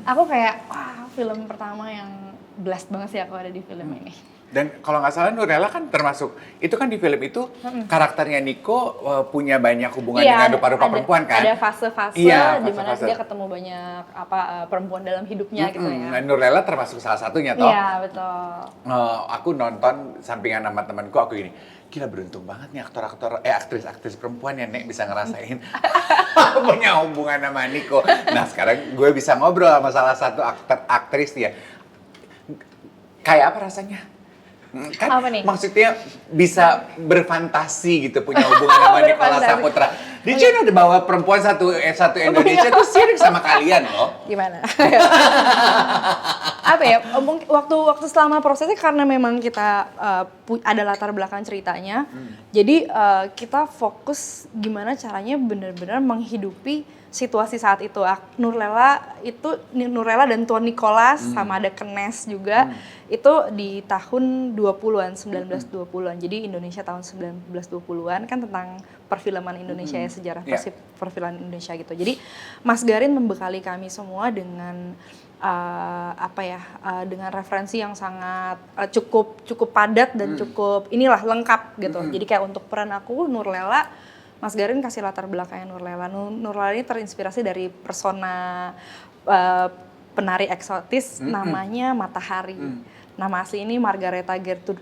Aku kayak wah, film pertama yang blessed banget sih aku ada di film ini. Dan kalau nggak salah Nurlela kan termasuk, itu kan di film itu karakternya Niko punya banyak hubungan dengan rupa-rupa perempuan kan? Ada fase-fase di mana dia ketemu banyak perempuan dalam hidupnya gitu ya. Nurlela termasuk salah satunya toh? Iya betul. Aku nonton sampingan sama temanku, aku gini, gila beruntung banget nih aktris-aktris perempuan yang Nek bisa ngerasain punya hubungan sama Niko. Nah sekarang gue bisa ngobrol sama salah satu aktris dia. Kayak apa rasanya? Kan apa nih? Maksudnya bisa berfantasi gitu punya hubungan sama Nicholas Saputra. Dia juga udah bawa perempuan satu Indonesia tuh sirik sama kalian loh. Gimana? Waktu selama prosesnya karena memang kita ada latar belakang ceritanya. Jadi kita fokus gimana caranya benar-benar menghidupi situasi saat itu. Nurlela dan Tuan Nicholas sama ada Kenes juga itu di tahun 20-an, 1920-an. Jadi Indonesia tahun 1920-an kan tentang perfilman Indonesia ya, sejarah perfilman Indonesia gitu. Jadi Mas Garin membekali kami semua dengan dengan referensi yang sangat cukup padat dan cukup lengkap gitu. Jadi kayak untuk peran aku Nurlela, Mas Garin kasih latar belakangnya Nurlela. Nurlela ini terinspirasi dari persona penari eksotis namanya Matahari. Nama asli ini Margareta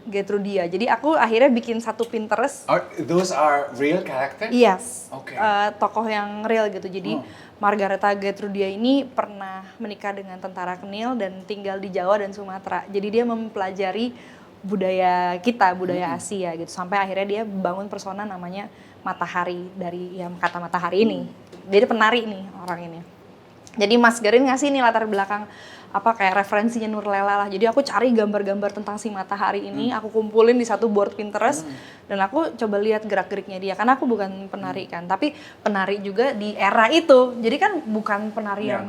Gertrudia. Jadi aku akhirnya bikin satu Pinterest. Those are real character? Yes. Okay. Tokoh yang real gitu. Jadi Margareta Gertrudia ini pernah menikah dengan tentara Kenil dan tinggal di Jawa dan Sumatera. Jadi dia mempelajari budaya kita, budaya Asia gitu. Sampai akhirnya dia bangun persona namanya Matahari dari kata matahari ini. Dia penari nih orang ini. Jadi Mas Garin ngasih nih latar belakang kayak referensinya Nurlela lah. Jadi aku cari gambar-gambar tentang si Matahari ini, aku kumpulin di satu board Pinterest dan aku coba lihat gerak-geriknya dia. Karena aku bukan penari kan, tapi penari juga di era itu. Jadi kan bukan penari yang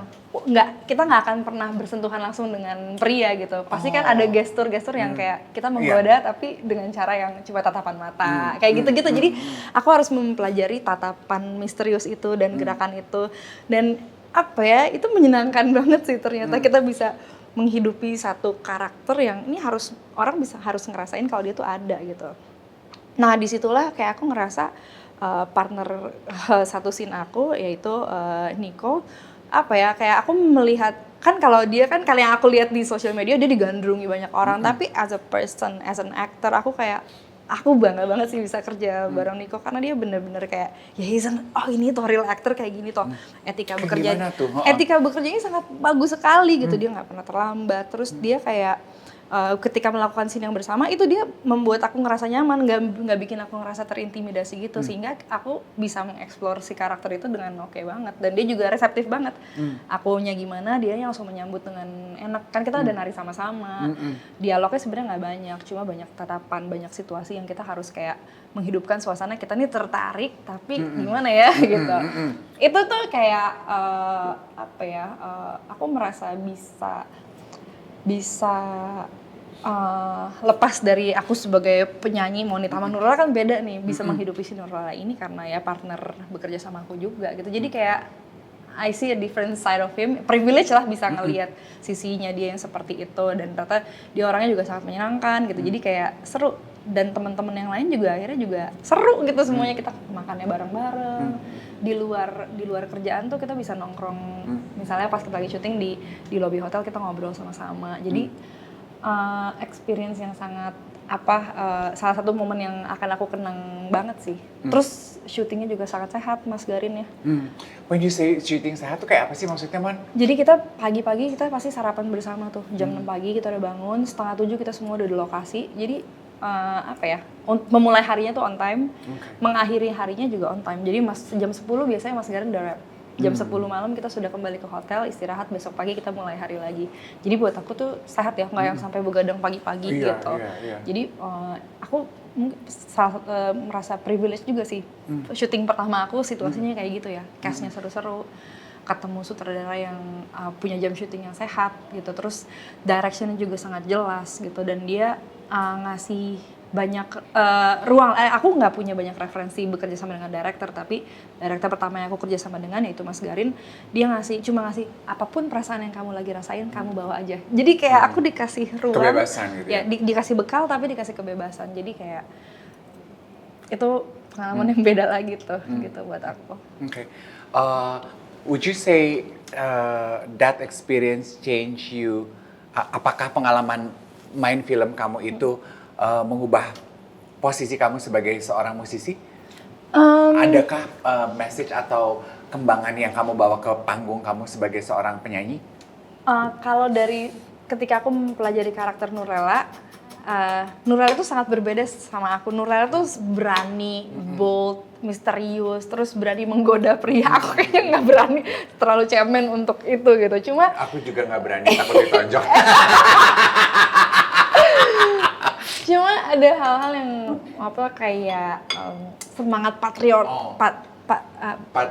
kita nggak akan pernah bersentuhan langsung dengan pria gitu. Pasti kan ada gestur-gestur yang kayak kita menggoda tapi dengan cara yang coba tatapan mata, kayak gitu-gitu. Jadi aku harus mempelajari tatapan misterius itu dan gerakan itu. Dan itu menyenangkan banget sih ternyata kita bisa menghidupi satu karakter yang ini harus ngerasain kalau dia tuh ada gitu. Nah disitulah kayak aku ngerasa partner satu scene aku yaitu Niko kayak aku melihat kan kalau dia kan kalau yang aku lihat di sosial media dia digandrungi banyak orang, tapi as a person, as an actor aku kayak aku bangga banget sih bisa kerja bareng Nico karena dia bener-bener kayak ya oh ini tuh real actor kayak gini toh etika bekerja etika bekerjanya sangat bagus sekali gitu, dia nggak pernah terlambat, terus dia kayak ketika melakukan scene yang bersama itu dia membuat aku ngerasa nyaman, nggak bikin aku ngerasa terintimidasi gitu, sehingga aku bisa mengeksplor si karakter itu dengan oke banget, dan dia juga reseptif banget. Akunya gimana, dianya langsung menyambut dengan enak, kan kita udah nari sama-sama. Dialognya sebenarnya nggak banyak, cuma banyak tatapan, banyak situasi yang kita harus kayak menghidupkan suasana, kita nih tertarik tapi gimana ya gitu. Itu tuh kayak aku merasa bisa lepas dari aku sebagai penyanyi. Monita sama Nurlela kan beda nih, bisa menghidupi si Nurlela ini karena ya partner bekerja sama aku juga gitu. Jadi kayak I see a different side of him, privilege lah bisa ngelihat sisinya dia yang seperti itu, dan ternyata dia orangnya juga sangat menyenangkan gitu. Jadi kayak seru, dan teman-teman yang lain juga akhirnya juga seru gitu, semuanya kita makannya bareng-bareng. Di luar kerjaan tuh kita bisa nongkrong, misalnya pas kita lagi syuting di lobby hotel kita ngobrol sama-sama. Jadi experience yang sangat salah satu momen yang akan aku kenang banget sih. Terus syutingnya juga sangat sehat, Mas Garin ya. When you say syuting sehat tuh kayak apa sih maksudnya, Man? Jadi kita pagi-pagi kita pasti sarapan bersama tuh, jam 6 pagi kita udah bangun, 6:30 kita semua udah di lokasi. Jadi memulai harinya tuh on time, mengakhiri harinya juga on time. Jadi jam 10 biasanya Mas Garin udah rap. Jam 10 malam kita sudah kembali ke hotel, istirahat, besok pagi kita mulai hari lagi. Jadi buat aku tuh sehat ya, nggak yang sampai begadang pagi-pagi gitu. Jadi aku merasa privilege juga sih. Syuting pertama aku situasinya kayak gitu ya, cast-nya seru-seru, ketemu sutradara yang punya jam syuting yang sehat gitu, terus direction-nya juga sangat jelas gitu, dan dia ngasih banyak ruang. Aku nggak punya banyak referensi bekerja sama dengan director, tapi director pertama yang aku kerja sama dengan yaitu Mas Garin, dia cuma ngasih apapun perasaan yang kamu lagi rasain kamu bawa aja. Jadi kayak aku dikasih ruang, kebebasan gitu ya. Dikasih bekal tapi dikasih kebebasan. Jadi kayak itu pengalaman yang beda lagi tuh gitu buat aku. Okay. Would you say that experience change you? Apakah pengalaman main film kamu itu mengubah posisi kamu sebagai seorang musisi? Adakah message atau kembangan yang kamu bawa ke panggung kamu sebagai seorang penyanyi? Kalau dari ketika aku mempelajari karakter Nurlela, Nurlela itu sangat berbeda sama aku. Nurlela tuh berani, bold, misterius, terus berani menggoda pria. Aku kayaknya nggak berani, terlalu cemen untuk itu gitu. Cuma aku juga nggak berani, takut ditonjok. Cuma ada hal-hal yang kayak semangat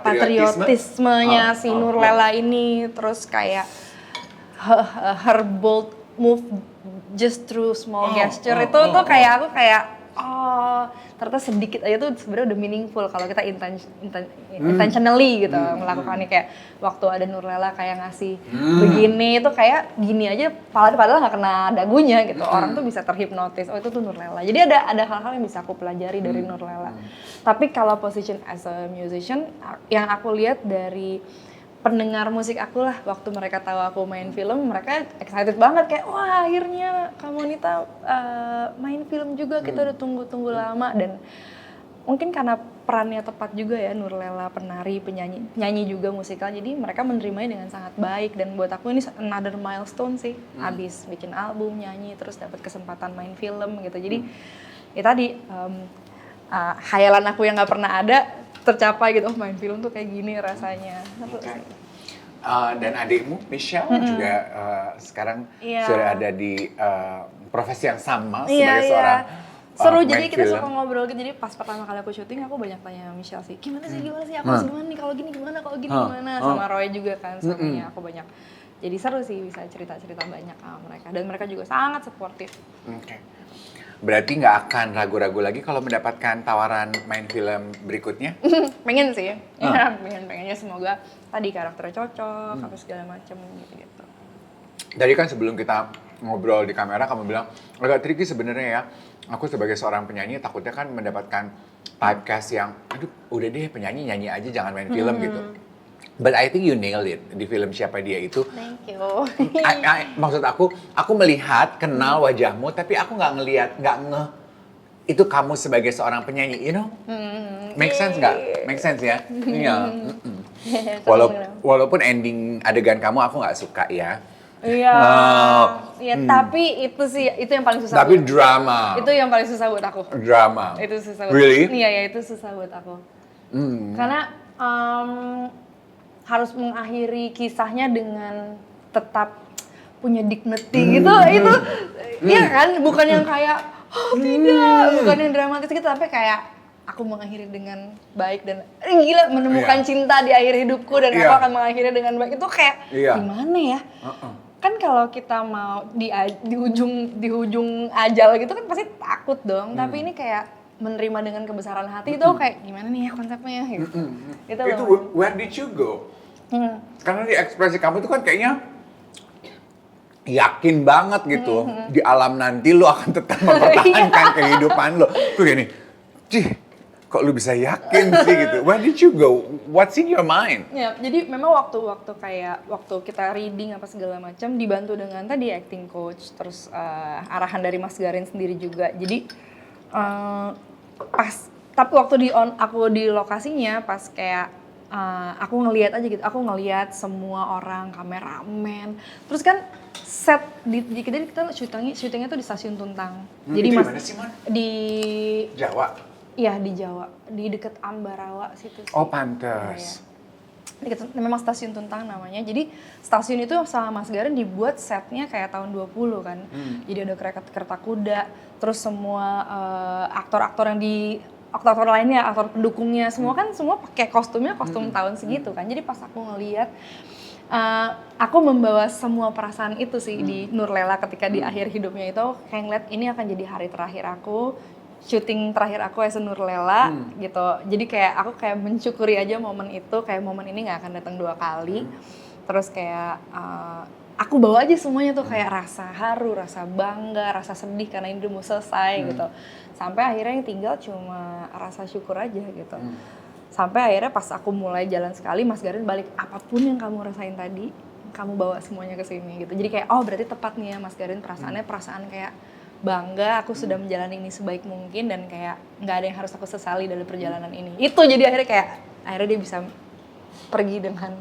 patriotismenya si Nurlela ini, terus kayak her bold move just through small gesture itu tuh kayak aku kayak ternyata sedikit aja tuh sebenarnya udah meaningful kalau kita intentionally gitu melakukannya. Kayak waktu ada Nurlela kayak ngasih begini itu kayak gini aja padahal nggak kena dagunya gitu, orang tuh bisa terhipnotis, itu tuh Nurlela. Jadi ada hal-hal yang bisa aku pelajari dari Nurlela. Tapi kalau position as a musician, yang aku lihat dari pendengar musik aku lah, waktu mereka tahu aku main film, mereka excited banget kayak wah akhirnya Kak Monita main film juga, kita udah tunggu lama. Dan mungkin karena perannya tepat juga ya, Nurlela penari, penyanyi juga musikal, jadi mereka menerimanya dengan sangat baik. Dan buat aku ini another milestone sih, abis bikin album, nyanyi, terus dapat kesempatan main film gitu. Jadi ya tadi khayalan aku yang nggak pernah ada tercapai gitu, main film tuh kayak gini rasanya. Dan adikmu Michelle juga sekarang sudah ada di profesi yang sama sebagai seorang seru. Jadi kita suka ngobrol gitu. Jadi pas pertama kali aku syuting aku banyak tanya Michelle sih, gimana sih aku harus gimana nih, kalau gini gimana, kalau gini gimana, sama Roy juga kan suaminya. Aku banyak, jadi seru sih bisa cerita-cerita banyak sama mereka, dan mereka juga sangat suportif. Berarti nggak akan ragu-ragu lagi kalau mendapatkan tawaran main film berikutnya? Pengen sih, pengennya semoga tadi karakternya cocok, apa segala macam gitu. Tadi kan sebelum kita ngobrol di kamera kamu bilang agak tricky sebenarnya ya. Aku sebagai seorang penyanyi takutnya kan mendapatkan typecast yang, aduh udah deh penyanyi nyanyi aja jangan main film gitu. But I think you nailed it di film Siapa Dia itu. Thank you. Maksud aku melihat, kenal wajahmu, tapi aku nggak ngelihat, nggak ngeh itu kamu sebagai seorang penyanyi, you know? Make sense nggak? Make sense ya? Iya. Walaupun ending adegan kamu aku nggak suka ya. Iya, ya tapi itu sih itu yang paling susah. Tapi drama. Itu yang paling susah buat aku. Drama. Itu susah. Buat Really? Iya ya itu susah buat aku. Karena harus mengakhiri kisahnya dengan tetap punya dignity gitu. Itu iya kan, bukan yang kayak oh tidak, bukan yang dramatis gitu, tapi kayak aku mengakhiri dengan baik dan gila menemukan cinta di akhir hidupku dan aku akan mengakhiri dengan baik. Itu kayak gimana ya? Kan kalau kita mau di ujung ajal gitu kan pasti takut dong. Tapi ini kayak menerima dengan kebesaran hati itu kayak gimana nih ya konsepnya gitu. Itu where did you go? Karena di ekspresi kamu itu kan kayaknya yakin banget gitu. Di alam nanti lo akan tetap mempertahankan kehidupan lo. Tuh gini, kok lu bisa yakin sih gitu? Where did you go? What's in your mind? Ya, jadi memang waktu kita reading apa segala macam dibantu dengan tadi acting coach, terus arahan dari Mas Garin sendiri juga. Jadi tapi waktu aku di lokasinya pas kayak aku ngelihat aja gitu, aku ngelihat semua orang, kameramen, terus kan set kita syutingnya tuh di Stasiun Tuntang. Jadi di mana sih, Man? Di Jawa. Iya di Jawa, di deket Ambarawa situ sih. Oh pantes. Ya. Memang Stasiun Tuntang namanya. Jadi stasiun itu sama Mas Garin dibuat setnya kayak tahun 20 kan. Jadi ada kereta kuda, terus semua aktor-aktor lainnya, aktor pendukungnya, semua kan semua pakai kostum tahun segitu kan. Jadi pas aku ngeliat, aku membawa semua perasaan itu sih di Nurlela ketika di akhir hidupnya itu, kayak ngeliat ini akan jadi hari terakhir aku. Syuting terakhir aku as Nurlela gitu. Jadi kayak aku kayak mensyukuri aja momen itu, kayak momen ini nggak akan datang 2 kali. Terus kayak aku bawa aja semuanya tuh kayak rasa haru, rasa bangga, rasa sedih karena ini udah mau selesai gitu. Sampai akhirnya yang tinggal cuma rasa syukur aja gitu. Sampai akhirnya pas aku mulai jalan sekali, Mas Garin balik, apapun yang kamu rasain tadi, kamu bawa semuanya ke sini gitu. Jadi kayak oh berarti tepat nih ya Mas Garin, perasaannya perasaan kayak bangga aku sudah menjalani ini sebaik mungkin dan kayak nggak ada yang harus aku sesali dari perjalanan ini. Itu jadi akhirnya dia bisa pergi dengan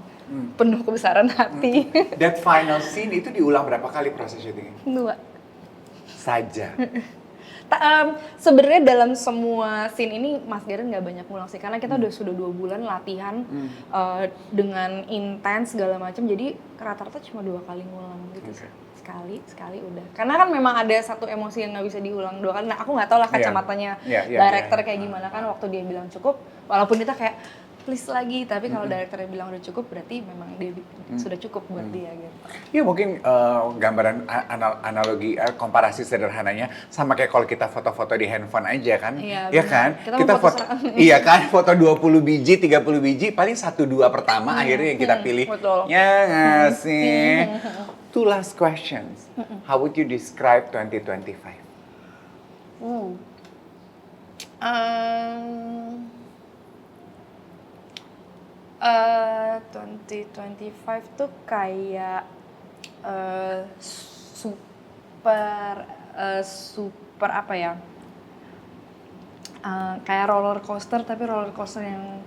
penuh kebesaran hati. That final scene itu diulang berapa kali proses syutingnya? 2 saja. Sebenarnya dalam semua scene ini Mas Garin nggak banyak ngulang sih karena kita sudah 2 bulan latihan dengan intens segala macam, jadi rata-rata cuma 2 kali ngulang gitu sih. Sekali udah. Karena kan memang ada satu emosi yang nggak bisa diulang 2 kali. Nah aku nggak tahu lah kacamatanya director kayak gimana kan waktu dia bilang cukup. Walaupun kita kayak please lagi, tapi kalau directornya bilang udah cukup berarti memang dia sudah cukup buat dia gitu. Ya mungkin gambaran analogi komparasi sederhananya sama kayak kalau kita foto-foto di handphone aja kan. Iya kan? Kita foto iya kan, foto 20 biji, 30 biji paling 1-2 pertama akhirnya yang kita pilih. Betul. Ya nggak sih? 2 last questions. How would you describe 2025? 2025 tuh kayak super apa ya? Kayak roller coaster tapi roller coaster yang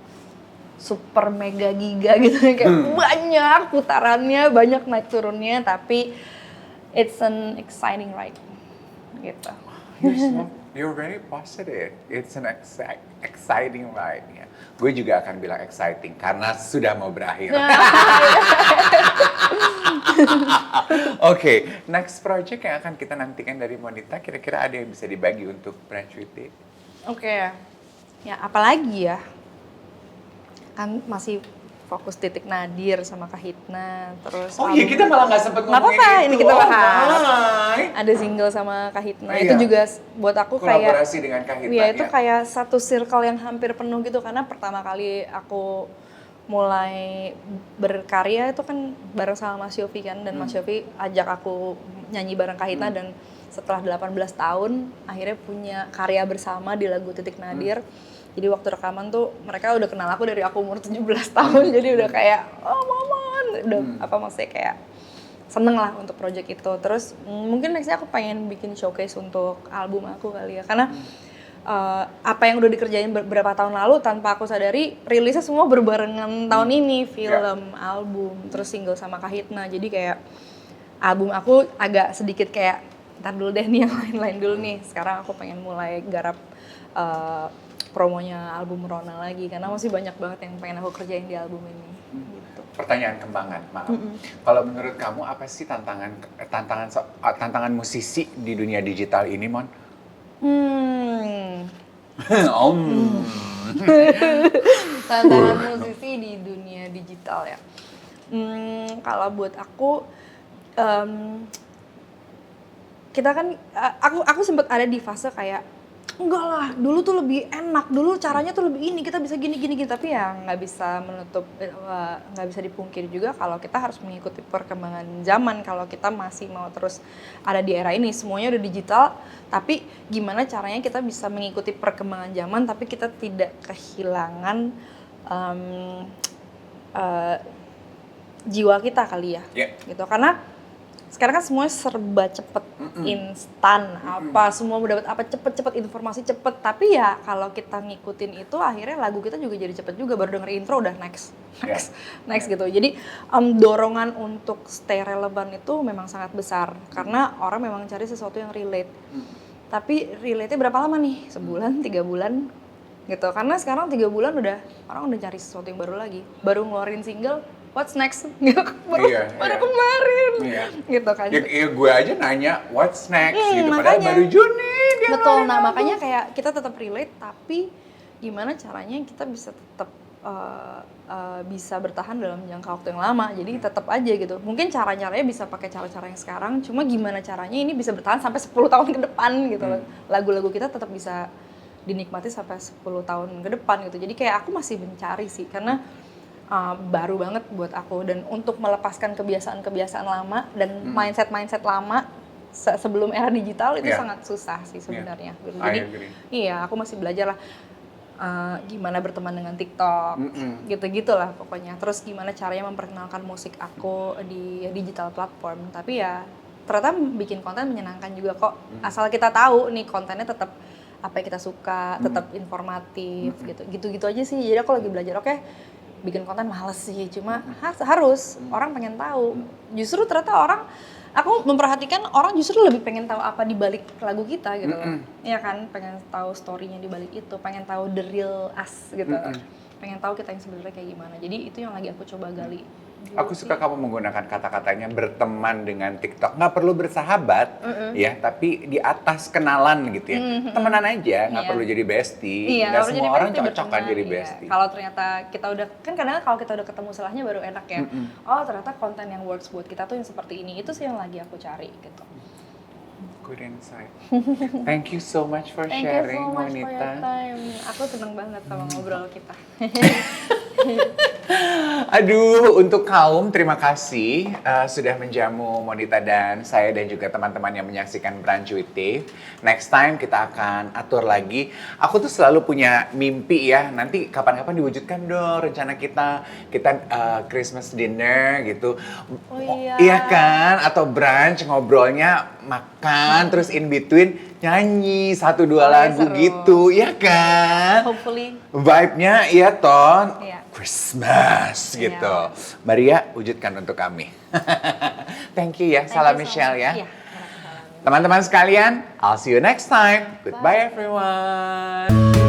super mega giga gitu kayak banyak putarannya, banyak naik turunnya, tapi it's an exciting ride gitu. You're very positive. It's an exciting ride. Ya. Gue juga akan bilang exciting karena sudah mau berakhir. Oke, next project yang akan kita nantikan dari Monita, kira-kira ada yang bisa dibagi untuk Branch Witty? Oke, ya apalagi ya? Kan masih fokus Titik Nadir sama Kahitna, terus oh iya kita malah nggak sempet ngomongin apa-apa, itu. ini kita bahas. Hai. Ada single sama Kahitna, Iya. itu juga buat aku kolaborasi kayak dengan Kahitna. iya itu kayak satu circle yang hampir penuh gitu karena pertama kali aku mulai berkarya itu kan bareng sama Mas Yofi kan, dan Mas Yofi ajak aku nyanyi bareng Kahitna dan setelah 18 tahun akhirnya punya karya bersama di lagu Titik Nadir. Jadi waktu rekaman tuh mereka udah kenal aku dari aku umur 17 tahun. Jadi udah kayak, oh Maman, udah apa maksudnya kayak seneng lah untuk project itu. Terus mungkin nextnya aku pengen bikin showcase untuk album aku kali ya, karena apa yang udah dikerjain beberapa tahun lalu tanpa aku sadari rilisnya semua berbarengan tahun ini, film, album, terus single sama Kahitna. Jadi kayak album aku agak sedikit kayak ntar dulu deh nih yang lain-lain dulu nih. Sekarang aku pengen mulai garap promonya album Rona lagi karena masih banyak banget yang pengen aku kerjain di album ini. Gitu. Pertanyaan kembangan, maaf. Kalau menurut kamu apa sih tantangan musisi di dunia digital ini, Mon? Tantangan musisi di dunia digital ya. Kalau buat aku, kita kan, aku sempat ada di fase kayak enggak lah, dulu tuh lebih enak, dulu caranya tuh lebih ini, kita bisa gini, tapi ya nggak bisa nggak bisa dipungkiri juga kalau kita harus mengikuti perkembangan zaman. Kalau kita masih mau terus ada di era ini, semuanya udah digital, tapi gimana caranya kita bisa mengikuti perkembangan zaman tapi kita tidak kehilangan jiwa kita kali ya, gitu. Karena sekarang kan semuanya serba cepet, instan, apa semua mau dapat apa cepet, informasi cepet. Tapi ya kalau kita ngikutin itu akhirnya lagu kita juga jadi cepet juga, baru denger intro udah next gitu. Jadi dorongan untuk stay relevan itu memang sangat besar karena orang memang cari sesuatu yang relate. Tapi relate-nya berapa lama nih? Sebulan, 3 bulan gitu. Karena sekarang 3 bulan orang udah cari sesuatu yang baru lagi. Baru ngeluarin single, what's next? baru kemarin, gitu kan. Ya gue aja nanya what's next gitu, padahal baru Juni dia. Betul, nah makanya kayak kita tetap relate, tapi gimana caranya kita bisa tetap bisa bertahan dalam jangka waktu yang lama. Jadi tetap aja gitu. Mungkin caranya bisa pakai cara-cara yang sekarang, cuma gimana caranya ini bisa bertahan sampai 10 tahun ke depan gitu loh. Lagu-lagu kita tetap bisa dinikmati sampai 10 tahun ke depan gitu. Jadi kayak aku masih mencari sih, karena baru banget buat aku, dan untuk melepaskan kebiasaan-kebiasaan lama dan mindset lama sebelum era digital itu sangat susah sih sebenarnya. Jadi iya, aku masih belajar lah gimana berteman dengan TikTok, gitu-gitulah pokoknya. Terus gimana caranya memperkenalkan musik aku di digital platform. Tapi ya ternyata bikin konten menyenangkan juga kok, asal kita tahu nih kontennya tetap apa yang kita suka, tetap informatif, gitu-gitu aja sih. Jadi aku lagi belajar, oke, bikin konten males sih, cuma harus orang pengen tahu. Justru ternyata aku memperhatikan orang justru lebih pengen tahu apa di balik lagu kita gitu loh. Iya kan, pengen tahu story-nya di balik itu, pengen tahu the real us gitu. Pengen tahu kita yang sebenarnya kayak gimana. Jadi itu yang lagi aku coba gali. Aku suka kamu menggunakan kata-katanya berteman dengan TikTok. Nggak perlu bersahabat, ya, tapi di atas kenalan gitu ya. Temenan aja, nggak perlu jadi bestie. Nggak semua orang cocok kan jadi bestie. Kalau ternyata kita udah, kan kadang kalau kita udah ketemu salahnya baru enak ya. Oh ternyata konten yang works buat kita tuh yang seperti ini. Itu sih yang lagi aku cari gitu. Good insight. Thank you so much for sharing, Thank you so much Monita. for your time. Aku seneng banget sama ngobrol kita. Aduh, untuk kaum terima kasih sudah menjamu Monita dan saya dan juga teman-teman yang menyaksikan Brancuitive. Next time kita akan atur lagi. Aku tuh selalu punya mimpi ya, nanti kapan-kapan diwujudkan dong rencana kita Christmas dinner gitu. Oh iya. Iya kan? Atau brunch ngobrolnya makan terus in between nyanyi 1-2 lagu seru. gitu, ya kan? Hopefully. Vibe-nya iya Ton. Iya. Christmas gitu. Maria, wujudkan untuk kami. Thank you ya. Salam Michelle ya. Iya. Teman-teman sekalian, I'll see you next time. Goodbye everyone.